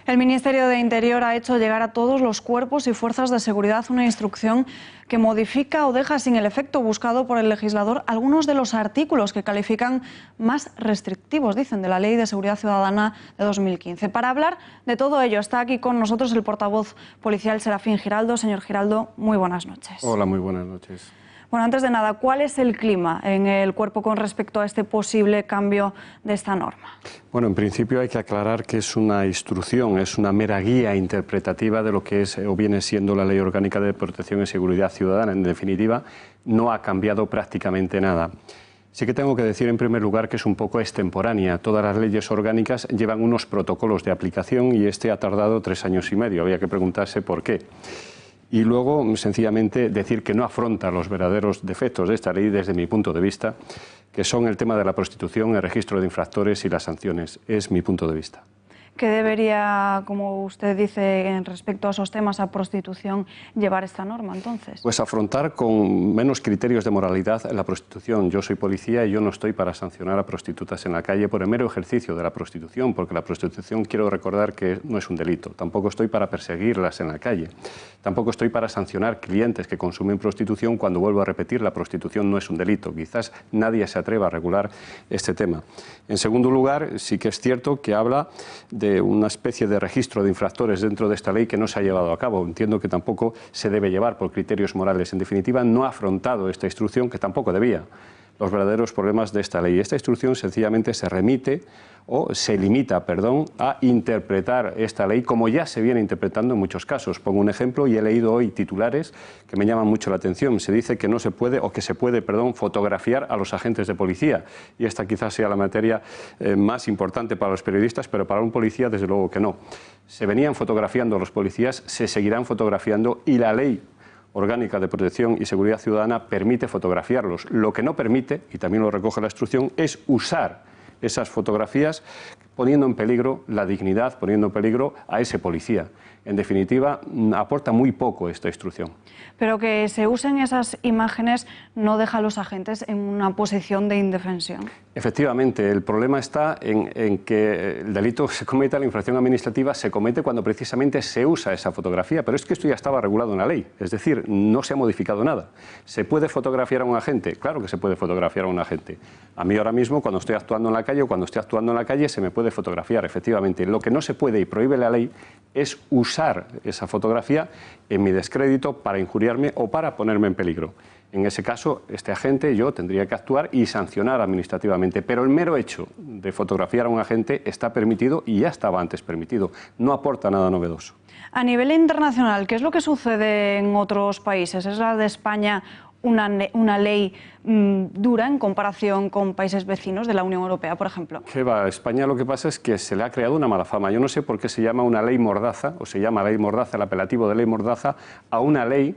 El Ministerio de Interior ha hecho llegar a todos los cuerpos y fuerzas de seguridad una instrucción que modifica o deja sin el efecto buscado por el legislador algunos de los artículos que califican más restrictivos, dicen, de la Ley de Seguridad Ciudadana de 2015. Para hablar de todo ello está aquí con nosotros el portavoz policial Serafín Giraldo. Señor Giraldo, muy buenas noches. Hola, muy buenas noches. Bueno, antes de nada, ¿cuál es el clima en el cuerpo con respecto a este posible cambio de esta norma? Bueno, en principio hay que aclarar que es una instrucción, es una mera guía interpretativa de lo que es o viene siendo la Ley Orgánica de Protección y Seguridad Ciudadana. En definitiva, no ha cambiado prácticamente nada. Sí que tengo que decir en primer lugar que es un poco extemporánea. Todas las leyes orgánicas llevan unos protocolos de aplicación y este ha tardado 3 años y medio. Había que preguntarse por qué. Y luego, sencillamente, decir que no afronta los verdaderos defectos de esta ley desde mi punto de vista, que son el tema de la prostitución, el registro de infractores y las sanciones. Es mi punto de vista. ¿Qué debería, como usted dice, en respecto a esos temas, a prostitución, llevar esta norma, entonces? Pues afrontar con menos criterios de moralidad la prostitución. Yo soy policía y yo no estoy para sancionar a prostitutas en la calle por el mero ejercicio de la prostitución, porque la prostitución, quiero recordar que no es un delito. Tampoco estoy para perseguirlas en la calle. Tampoco estoy para sancionar clientes que consumen prostitución cuando, vuelvo a repetir, la prostitución no es un delito. Quizás nadie se atreva a regular este tema. En segundo lugar, sí que es cierto que habla de una especie de registro de infractores dentro de esta ley que no se ha llevado a cabo. Entiendo que tampoco se debe llevar por criterios morales. En definitiva, no ha afrontado esta instrucción, que tampoco debía, los verdaderos problemas de esta ley. Esta instrucción sencillamente se remite o se limita, a interpretar esta ley como ya se viene interpretando en muchos casos. Pongo un ejemplo y he leído hoy titulares que me llaman mucho la atención. Se dice que no se puede, o que se puede, fotografiar a los agentes de policía. Y esta quizás sea la materia más importante para los periodistas, pero para un policía desde luego que no. Se venían fotografiando a los policías, se seguirán fotografiando y la ley Orgánica de Protección y Seguridad Ciudadana permite fotografiarlos. Lo que no permite, y también lo recoge la instrucción, es usar esas fotografías poniendo en peligro la dignidad, poniendo en peligro a ese policía. En definitiva, aporta muy poco esta instrucción. Pero que se usen esas imágenes no deja a los agentes en una posición de indefensión. Efectivamente, el problema está en que el delito se cometa, la infracción administrativa se comete cuando precisamente se usa esa fotografía, pero es que esto ya estaba regulado en la ley, es decir, no se ha modificado nada. ¿Se puede fotografiar a un agente? Claro que se puede fotografiar a un agente. A mí ahora mismo, cuando estoy actuando en la calle o cuando estoy actuando en la calle, se me puede fotografiar, efectivamente. Lo que no se puede y prohíbe la ley es usar esa fotografía en mi descrédito para injuriarme o para ponerme en peligro. En ese caso, este agente, yo, tendría que actuar y sancionar administrativamente. Pero el mero hecho de fotografiar a un agente está permitido y ya estaba antes permitido. No aporta nada novedoso. A nivel internacional, ¿qué es lo que sucede en otros países? ¿Es la de España una ley dura en comparación con países vecinos de la Unión Europea, por ejemplo? ¿Qué va? España lo que pasa es que se le ha creado una mala fama. Yo no sé por qué se llama una ley mordaza, o se llama ley mordaza, el apelativo de ley mordaza, a una ley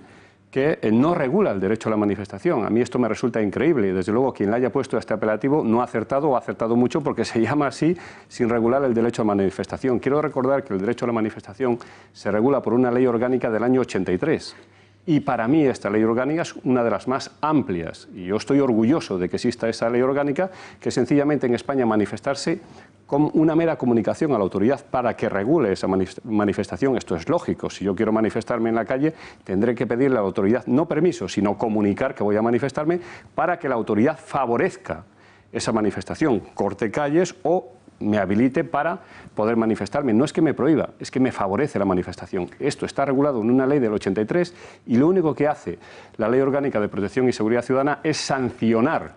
que no regula el derecho a la manifestación. A mí esto me resulta increíble y desde luego quien le haya puesto este apelativo no ha acertado o ha acertado mucho porque se llama así sin regular el derecho a manifestación. Quiero recordar que el derecho a la manifestación se regula por una ley orgánica del año 83. Y para mí esta ley orgánica es una de las más amplias y yo estoy orgulloso de que exista esa ley orgánica, que sencillamente en España manifestarse con una mera comunicación a la autoridad para que regule esa manifestación. Esto es lógico. Si yo quiero manifestarme en la calle, tendré que pedirle a la autoridad no permiso, sino comunicar que voy a manifestarme para que la autoridad favorezca esa manifestación, corte calles o me habilite para poder manifestarme. No es que me prohíba, es que me favorece la manifestación. Esto está regulado en una ley del 83 y lo único que hace la Ley Orgánica de Protección y Seguridad Ciudadana es sancionar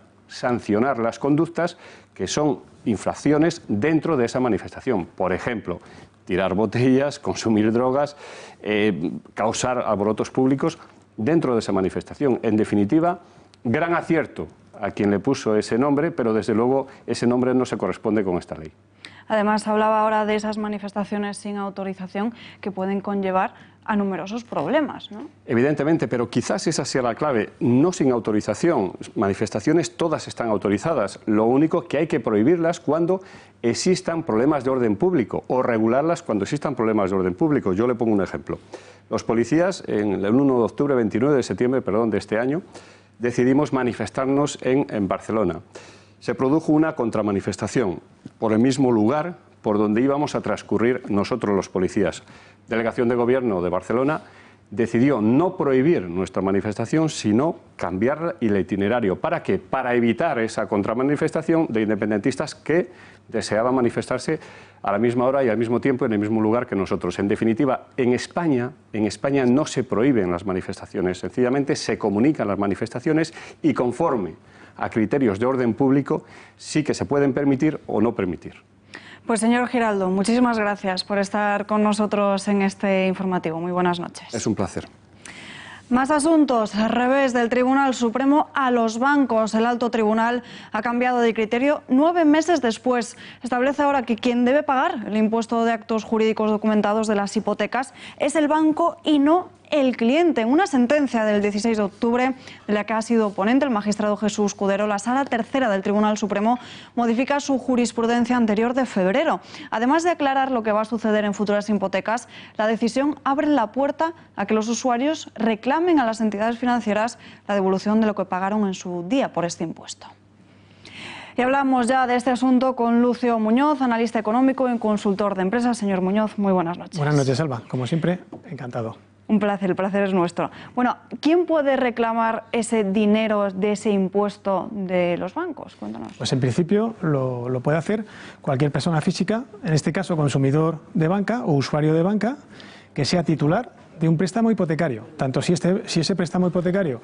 las conductas que son infracciones dentro de esa manifestación. Por ejemplo, tirar botellas, consumir drogas, causar alborotos públicos dentro de esa manifestación. En definitiva, gran acierto a quien le puso ese nombre, pero desde luego ese nombre no se corresponde con esta ley. Además, hablaba ahora de esas manifestaciones sin autorización que pueden conllevar a numerosos problemas, ¿no? Evidentemente, pero quizás esa sea la clave. No sin autorización. Manifestaciones todas están autorizadas. Lo único que hay que prohibirlas cuando existan problemas de orden público o regularlas cuando existan problemas de orden público. Yo le pongo un ejemplo. Los policías, en el 1 de octubre, 29 de septiembre, de este año, decidimos manifestarnos en Barcelona. Se produjo una contramanifestación por el mismo lugar por donde íbamos a transcurrir nosotros los policías. Delegación de Gobierno de Barcelona decidió no prohibir nuestra manifestación, sino cambiar el itinerario. ¿Para qué? Para evitar esa contramanifestación de independentistas que deseaban manifestarse a la misma hora y al mismo tiempo en el mismo lugar que nosotros. En definitiva, en España no se prohíben las manifestaciones, sencillamente se comunican las manifestaciones y conforme a criterios de orden público sí que se pueden permitir o no permitir. Pues señor Giraldo, muchísimas gracias por estar con nosotros en este informativo. Muy buenas noches. Es un placer. Más asuntos. Revés del Tribunal Supremo a los bancos. El alto tribunal ha cambiado de criterio 9 meses después. Establece ahora que quien debe pagar el impuesto de actos jurídicos documentados de las hipotecas es el banco y no el cliente. En una sentencia del 16 de octubre, de la que ha sido ponente el magistrado Jesús Cudero, la Sala Tercera del Tribunal Supremo modifica su jurisprudencia anterior de febrero. Además de aclarar lo que va a suceder en futuras hipotecas, la decisión abre la puerta a que los usuarios reclamen a las entidades financieras la devolución de lo que pagaron en su día por este impuesto. Y hablamos ya de este asunto con Lucio Muñoz, analista económico y consultor de empresas. Señor Muñoz, muy buenas noches. Buenas noches, Alba. Como siempre, encantado. Un placer, el placer es nuestro. Bueno, ¿quién puede reclamar ese dinero de ese impuesto de los bancos? Cuéntanos. Pues en principio lo puede hacer cualquier persona física, en este caso consumidor de banca o usuario de banca, que sea titular de un préstamo hipotecario, tanto si ese préstamo hipotecario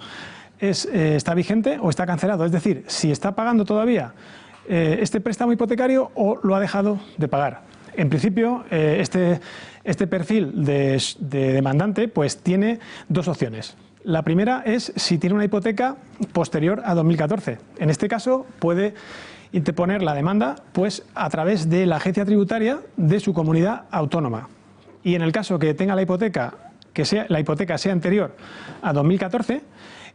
está vigente o está cancelado, es decir, si está pagando todavía este préstamo hipotecario o lo ha dejado de pagar. En principio, este perfil de demandante pues tiene dos opciones. La primera es si tiene una hipoteca posterior a 2014. En este caso puede interponer la demanda pues a través de la agencia tributaria de su comunidad autónoma. Y en el caso que tenga la hipoteca sea anterior a 2014,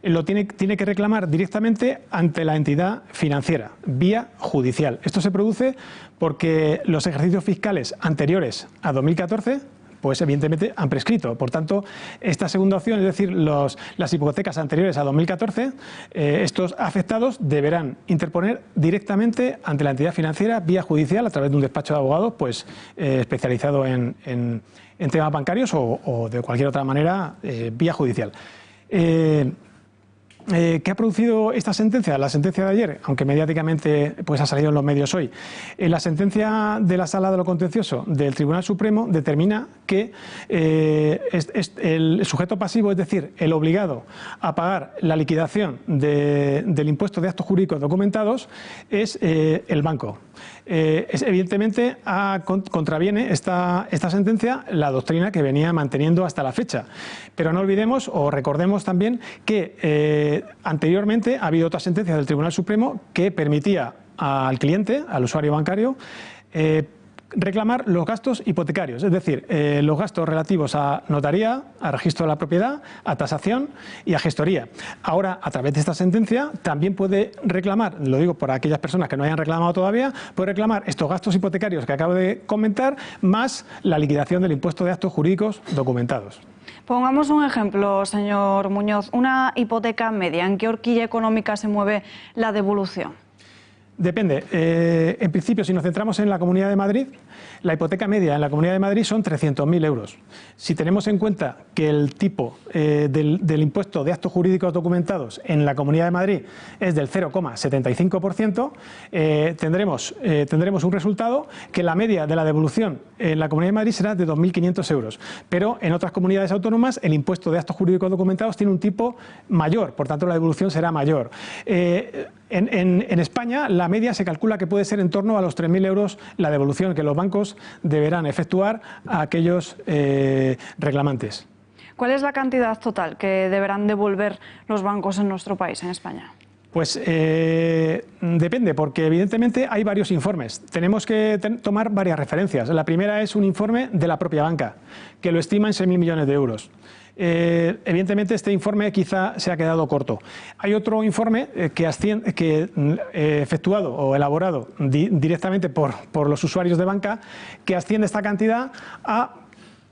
lo tiene que reclamar directamente ante la entidad financiera, vía judicial. Esto se produce porque los ejercicios fiscales anteriores a 2014, pues evidentemente han prescrito. Por tanto, esta segunda opción, es decir, las hipotecas anteriores a 2014, estos afectados deberán interponer directamente ante la entidad financiera vía judicial a través de un despacho de abogados pues, especializado en temas bancarios o de cualquier otra manera vía judicial. ¿Qué ha producido esta sentencia? La sentencia de ayer, aunque mediáticamente pues, ha salido en los medios hoy. La sentencia de la Sala de lo Contencioso del Tribunal Supremo determina que el sujeto pasivo, es decir, el obligado a pagar la liquidación del impuesto de actos jurídicos documentados, es el banco. Evidentemente contraviene esta sentencia la doctrina que venía manteniendo hasta la fecha. Pero no olvidemos o recordemos también que anteriormente ha habido otra sentencia del Tribunal Supremo que permitía al cliente, al usuario bancario, reclamar los gastos hipotecarios, es decir, los gastos relativos a notaría, a registro de la propiedad, a tasación y a gestoría. Ahora, a través de esta sentencia, también puede reclamar, lo digo por aquellas personas que no hayan reclamado todavía, puede reclamar estos gastos hipotecarios que acabo de comentar, más la liquidación del impuesto de actos jurídicos documentados. Pongamos un ejemplo, señor Muñoz. Una hipoteca media, ¿en qué horquilla económica se mueve la devolución? Depende. En principio, si nos centramos en la Comunidad de Madrid, la hipoteca media en la Comunidad de Madrid son 300.000 euros. Si tenemos en cuenta que el tipo del impuesto de actos jurídicos documentados en la Comunidad de Madrid es del 0,75%, tendremos un resultado que la media de la devolución en la Comunidad de Madrid será de 2.500 euros. Pero en otras comunidades autónomas el impuesto de actos jurídicos documentados tiene un tipo mayor, por tanto la devolución será mayor. En España la media se calcula que puede ser en torno a los 3.000 euros la devolución que los bancos deberán efectuar a aquellos reclamantes. ¿Cuál es la cantidad total que deberán devolver los bancos en nuestro país, en España? Pues depende, porque evidentemente hay varios informes. Tenemos que tomar varias referencias. La primera es un informe de la propia banca, que lo estima en 6.000 millones de euros. Evidentemente este informe quizá se ha quedado corto. Hay otro informe efectuado o elaborado directamente por los usuarios de banca que asciende esta cantidad a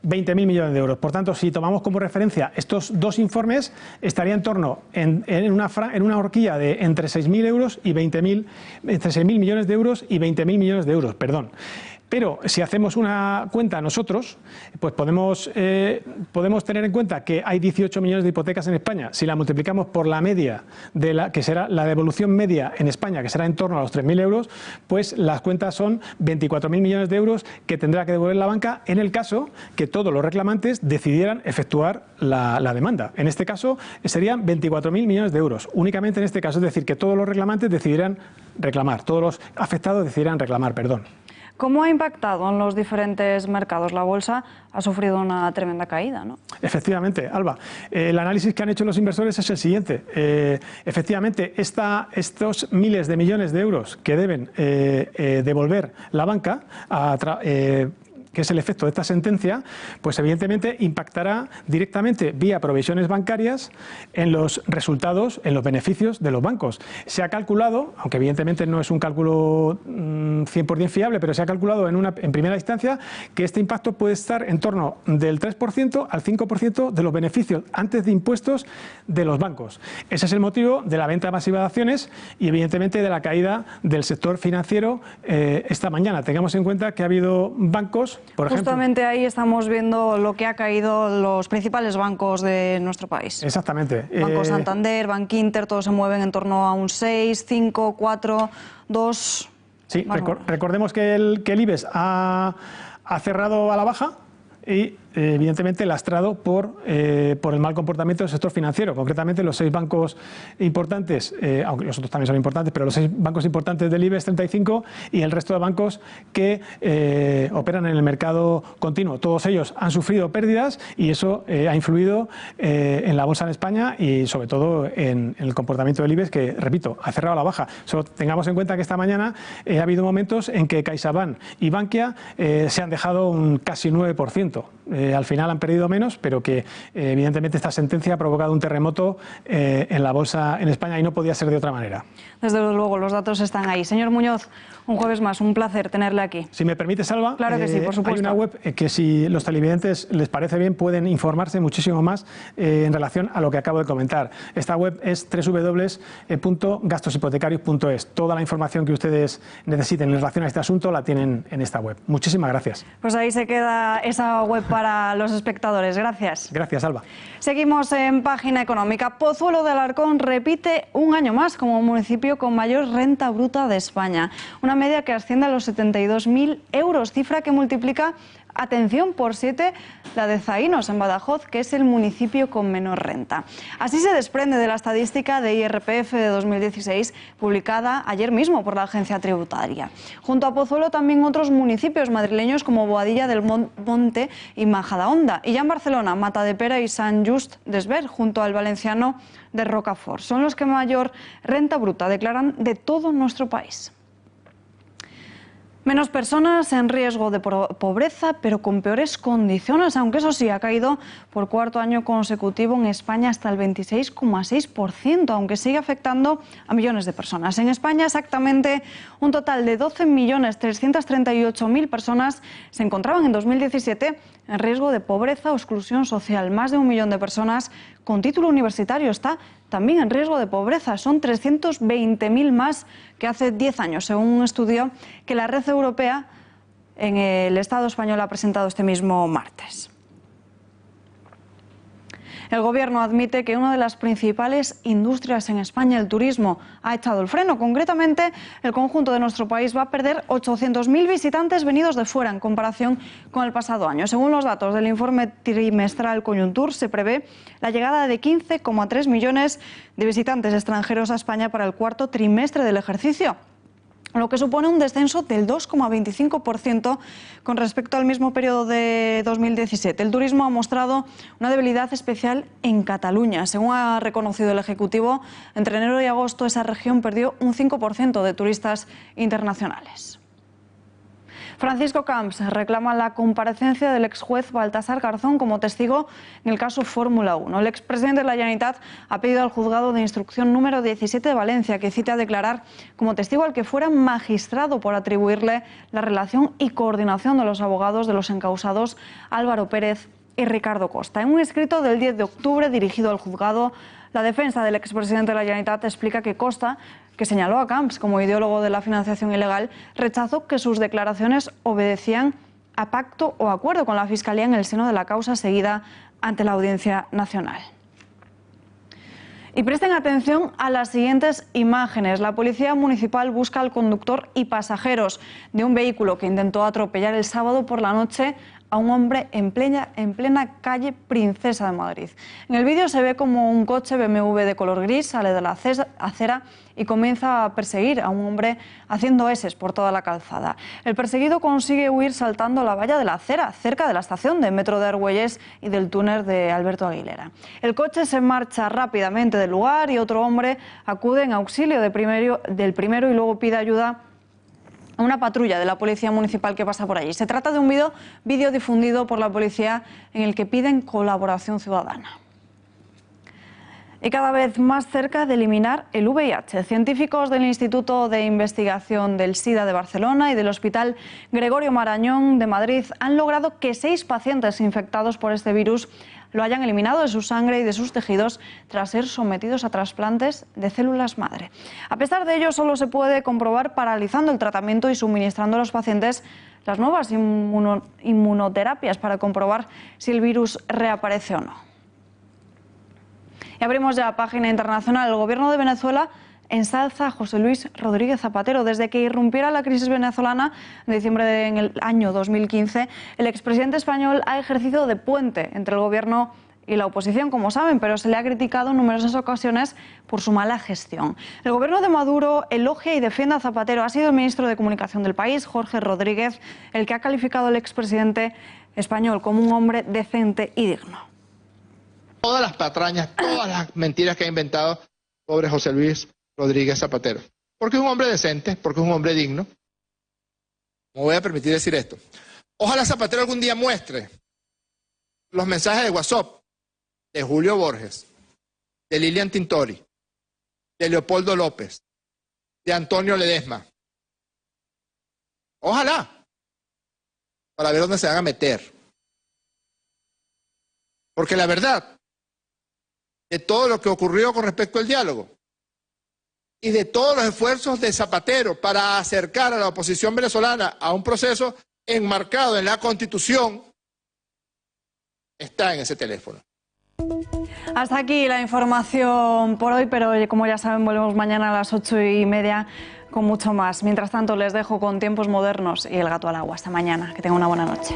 20.000 millones de euros. Por tanto, si tomamos como referencia estos dos informes, estaría en torno en una horquilla de entre 6.000 euros y 20.000, entre 6.000 millones de euros y 20.000 millones de euros, perdón. Pero si hacemos una cuenta nosotros, pues podemos tener en cuenta que hay 18 millones de hipotecas en España. Si la multiplicamos por la media, que será la devolución media en España, que será en torno a los 3.000 euros, pues las cuentas son 24.000 millones de euros que tendrá que devolver la banca en el caso que todos los reclamantes decidieran efectuar la demanda. En este caso serían 24.000 millones de euros, únicamente en este caso, es decir, que todos los reclamantes decidieran reclamar, todos los afectados decidieran reclamar, perdón. ¿Cómo ha impactado en los diferentes mercados? La bolsa ha sufrido una tremenda caída, ¿no? Efectivamente, Alba. El análisis que han hecho los inversores es el siguiente. Efectivamente, estos miles de millones de euros que deben devolver la banca que es el efecto de esta sentencia, pues evidentemente impactará directamente vía provisiones bancarias en los resultados, en los beneficios de los bancos. Se ha calculado, aunque evidentemente no es un cálculo 100% fiable, pero se ha calculado en primera instancia que este impacto puede estar en torno del 3% al 5% de los beneficios antes de impuestos de los bancos. Ese es el motivo de la venta masiva de acciones y evidentemente de la caída del sector financiero esta mañana. Tengamos en cuenta que ha habido bancos, por ejemplo. Justamente ahí estamos viendo lo que ha caído los principales bancos de nuestro país. Exactamente. Banco Santander, Bankinter, todos se mueven en torno a un 6, 5, 4, 2... Sí, recordemos que el IBEX ha cerrado a la baja y evidentemente lastrado por el mal comportamiento del sector financiero. Concretamente los 6 bancos importantes, aunque los otros también son importantes, pero los 6 bancos importantes del IBEX 35 y el resto de bancos que operan en el mercado continuo. Todos ellos han sufrido pérdidas y eso ha influido en la bolsa en España y sobre todo en el comportamiento del IBEX, que, repito, ha cerrado a la baja. Solo tengamos en cuenta que esta mañana ha habido momentos en que CaixaBank y Bankia se han dejado un casi 9%. Al final han perdido menos, pero que evidentemente esta sentencia ha provocado un terremoto en la bolsa en España y no podía ser de otra manera. Desde luego, los datos están ahí. Señor Muñoz, un jueves más, un placer tenerle aquí. Si me permite, Salva, claro que sí, por supuesto. Hay una web que si los televidentes les parece bien pueden informarse muchísimo más en relación a lo que acabo de comentar. Esta web es www.gastoshipotecario.es. Toda la información que ustedes necesiten en relación a este asunto la tienen en esta web. Muchísimas gracias. Pues ahí se queda esa web para los espectadores. Gracias. Gracias, Alba. Seguimos en Página Económica. Pozuelo de Alarcón repite un año más como municipio con mayor renta bruta de España. Una media que asciende a los 72.000 euros, cifra que multiplica, atención, por 7 la de Zaínos, en Badajoz, que es el municipio con menor renta. Así se desprende de la estadística de IRPF de 2016, publicada ayer mismo por la agencia tributaria. Junto a Pozuelo también otros municipios madrileños como Boadilla del Monte y Majadahonda. Y ya en Barcelona, Matadepera y Sant Just Desvern, junto al valenciano de Rocafort. Son los que mayor renta bruta declaran de todo nuestro país. Menos personas en riesgo de pobreza, pero con peores condiciones, aunque eso sí, ha caído por cuarto año consecutivo en España hasta el 26,6%, aunque sigue afectando a millones de personas. En España, exactamente un total de 12.338.000 personas se encontraban en 2017 en riesgo de pobreza o exclusión social. Más de 1 millón de personas con título universitario está también en riesgo de pobreza. Son 320.000 más que hace 10 años, según un estudio que la Red Europea en el Estado español ha presentado este mismo martes. El Gobierno admite que una de las principales industrias en España, el turismo, ha echado el freno. Concretamente, el conjunto de nuestro país va a perder 800.000 visitantes venidos de fuera en comparación con el pasado año. Según los datos del informe trimestral Conjuntur, se prevé la llegada de 15,3 millones de visitantes extranjeros a España para el cuarto trimestre del ejercicio, lo que supone un descenso del 2,25% con respecto al mismo periodo de 2017. El turismo ha mostrado una debilidad especial en Cataluña. Según ha reconocido el Ejecutivo, entre enero y agosto esa región perdió un 5% de turistas internacionales. Francisco Camps reclama la comparecencia del exjuez Baltasar Garzón como testigo en el caso Fórmula 1. El expresidente de la Generalitat ha pedido al juzgado de instrucción número 17 de Valencia que cite a declarar como testigo al que fuera magistrado por atribuirle la relación y coordinación de los abogados de los encausados Álvaro Pérez y Ricardo Costa. En un escrito del 10 de octubre dirigido al juzgado, La defensa del expresidente de la Generalitat explica que Costa, que señaló a Camps como ideólogo de la financiación ilegal, rechazó que sus declaraciones obedecían a pacto o acuerdo con la Fiscalía en el seno de la causa seguida ante la Audiencia Nacional. Y presten atención a las siguientes imágenes. La Policía Municipal busca al conductor y pasajeros de un vehículo que intentó atropellar el sábado por la noche a un hombre en plena calle Princesa de Madrid. En el vídeo se ve como un coche BMW de color gris sale de la acera y comienza a perseguir a un hombre haciendo eses por toda la calzada. El perseguido consigue huir saltando la valla de la acera, cerca de la estación de metro de Argüelles y del túnel de Alberto Aguilera. El coche se marcha rápidamente del lugar y otro hombre acude en auxilio del primero y luego pide ayuda a una patrulla de la Policía Municipal que pasa por allí. Se trata de un vídeo difundido por la policía en el que piden colaboración ciudadana. Y cada vez más cerca de eliminar el VIH. Científicos del Instituto de Investigación del SIDA de Barcelona y del Hospital Gregorio Marañón de Madrid han logrado que 6 pacientes infectados por este virus lo hayan eliminado de su sangre y de sus tejidos tras ser sometidos a trasplantes de células madre. A pesar de ello, solo se puede comprobar paralizando el tratamiento y suministrando a los pacientes las nuevas inmunoterapias para comprobar si el virus reaparece o no. Y abrimos ya página internacional. El gobierno de Venezuela ensalza a José Luis Rodríguez Zapatero. Desde que irrumpiera la crisis venezolana en diciembre en el año 2015, el expresidente español ha ejercido de puente entre el gobierno y la oposición, como saben, pero se le ha criticado en numerosas ocasiones por su mala gestión. El gobierno de Maduro elogia y defiende a Zapatero. Ha sido el ministro de Comunicación del país, Jorge Rodríguez, el que ha calificado al expresidente español como un hombre decente y digno. Todas las patrañas, todas las mentiras que ha inventado pobre José Luis Rodríguez Zapatero. Porque es un hombre decente, porque es un hombre digno. Me voy a permitir decir esto. Ojalá Zapatero algún día muestre los mensajes de WhatsApp de Julio Borges, de Lilian Tintori, de Leopoldo López, de Antonio Ledesma. Ojalá, para ver dónde se van a meter. Porque la verdad, de todo lo que ocurrió con respecto al diálogo, y de todos los esfuerzos de Zapatero para acercar a la oposición venezolana a un proceso enmarcado en la Constitución, está en ese teléfono. Hasta aquí la información por hoy, pero como ya saben, volvemos mañana a las 8:30 con mucho más. Mientras tanto, les dejo con Tiempos Modernos y El gato al agua. Hasta mañana. Que tengan una buena noche.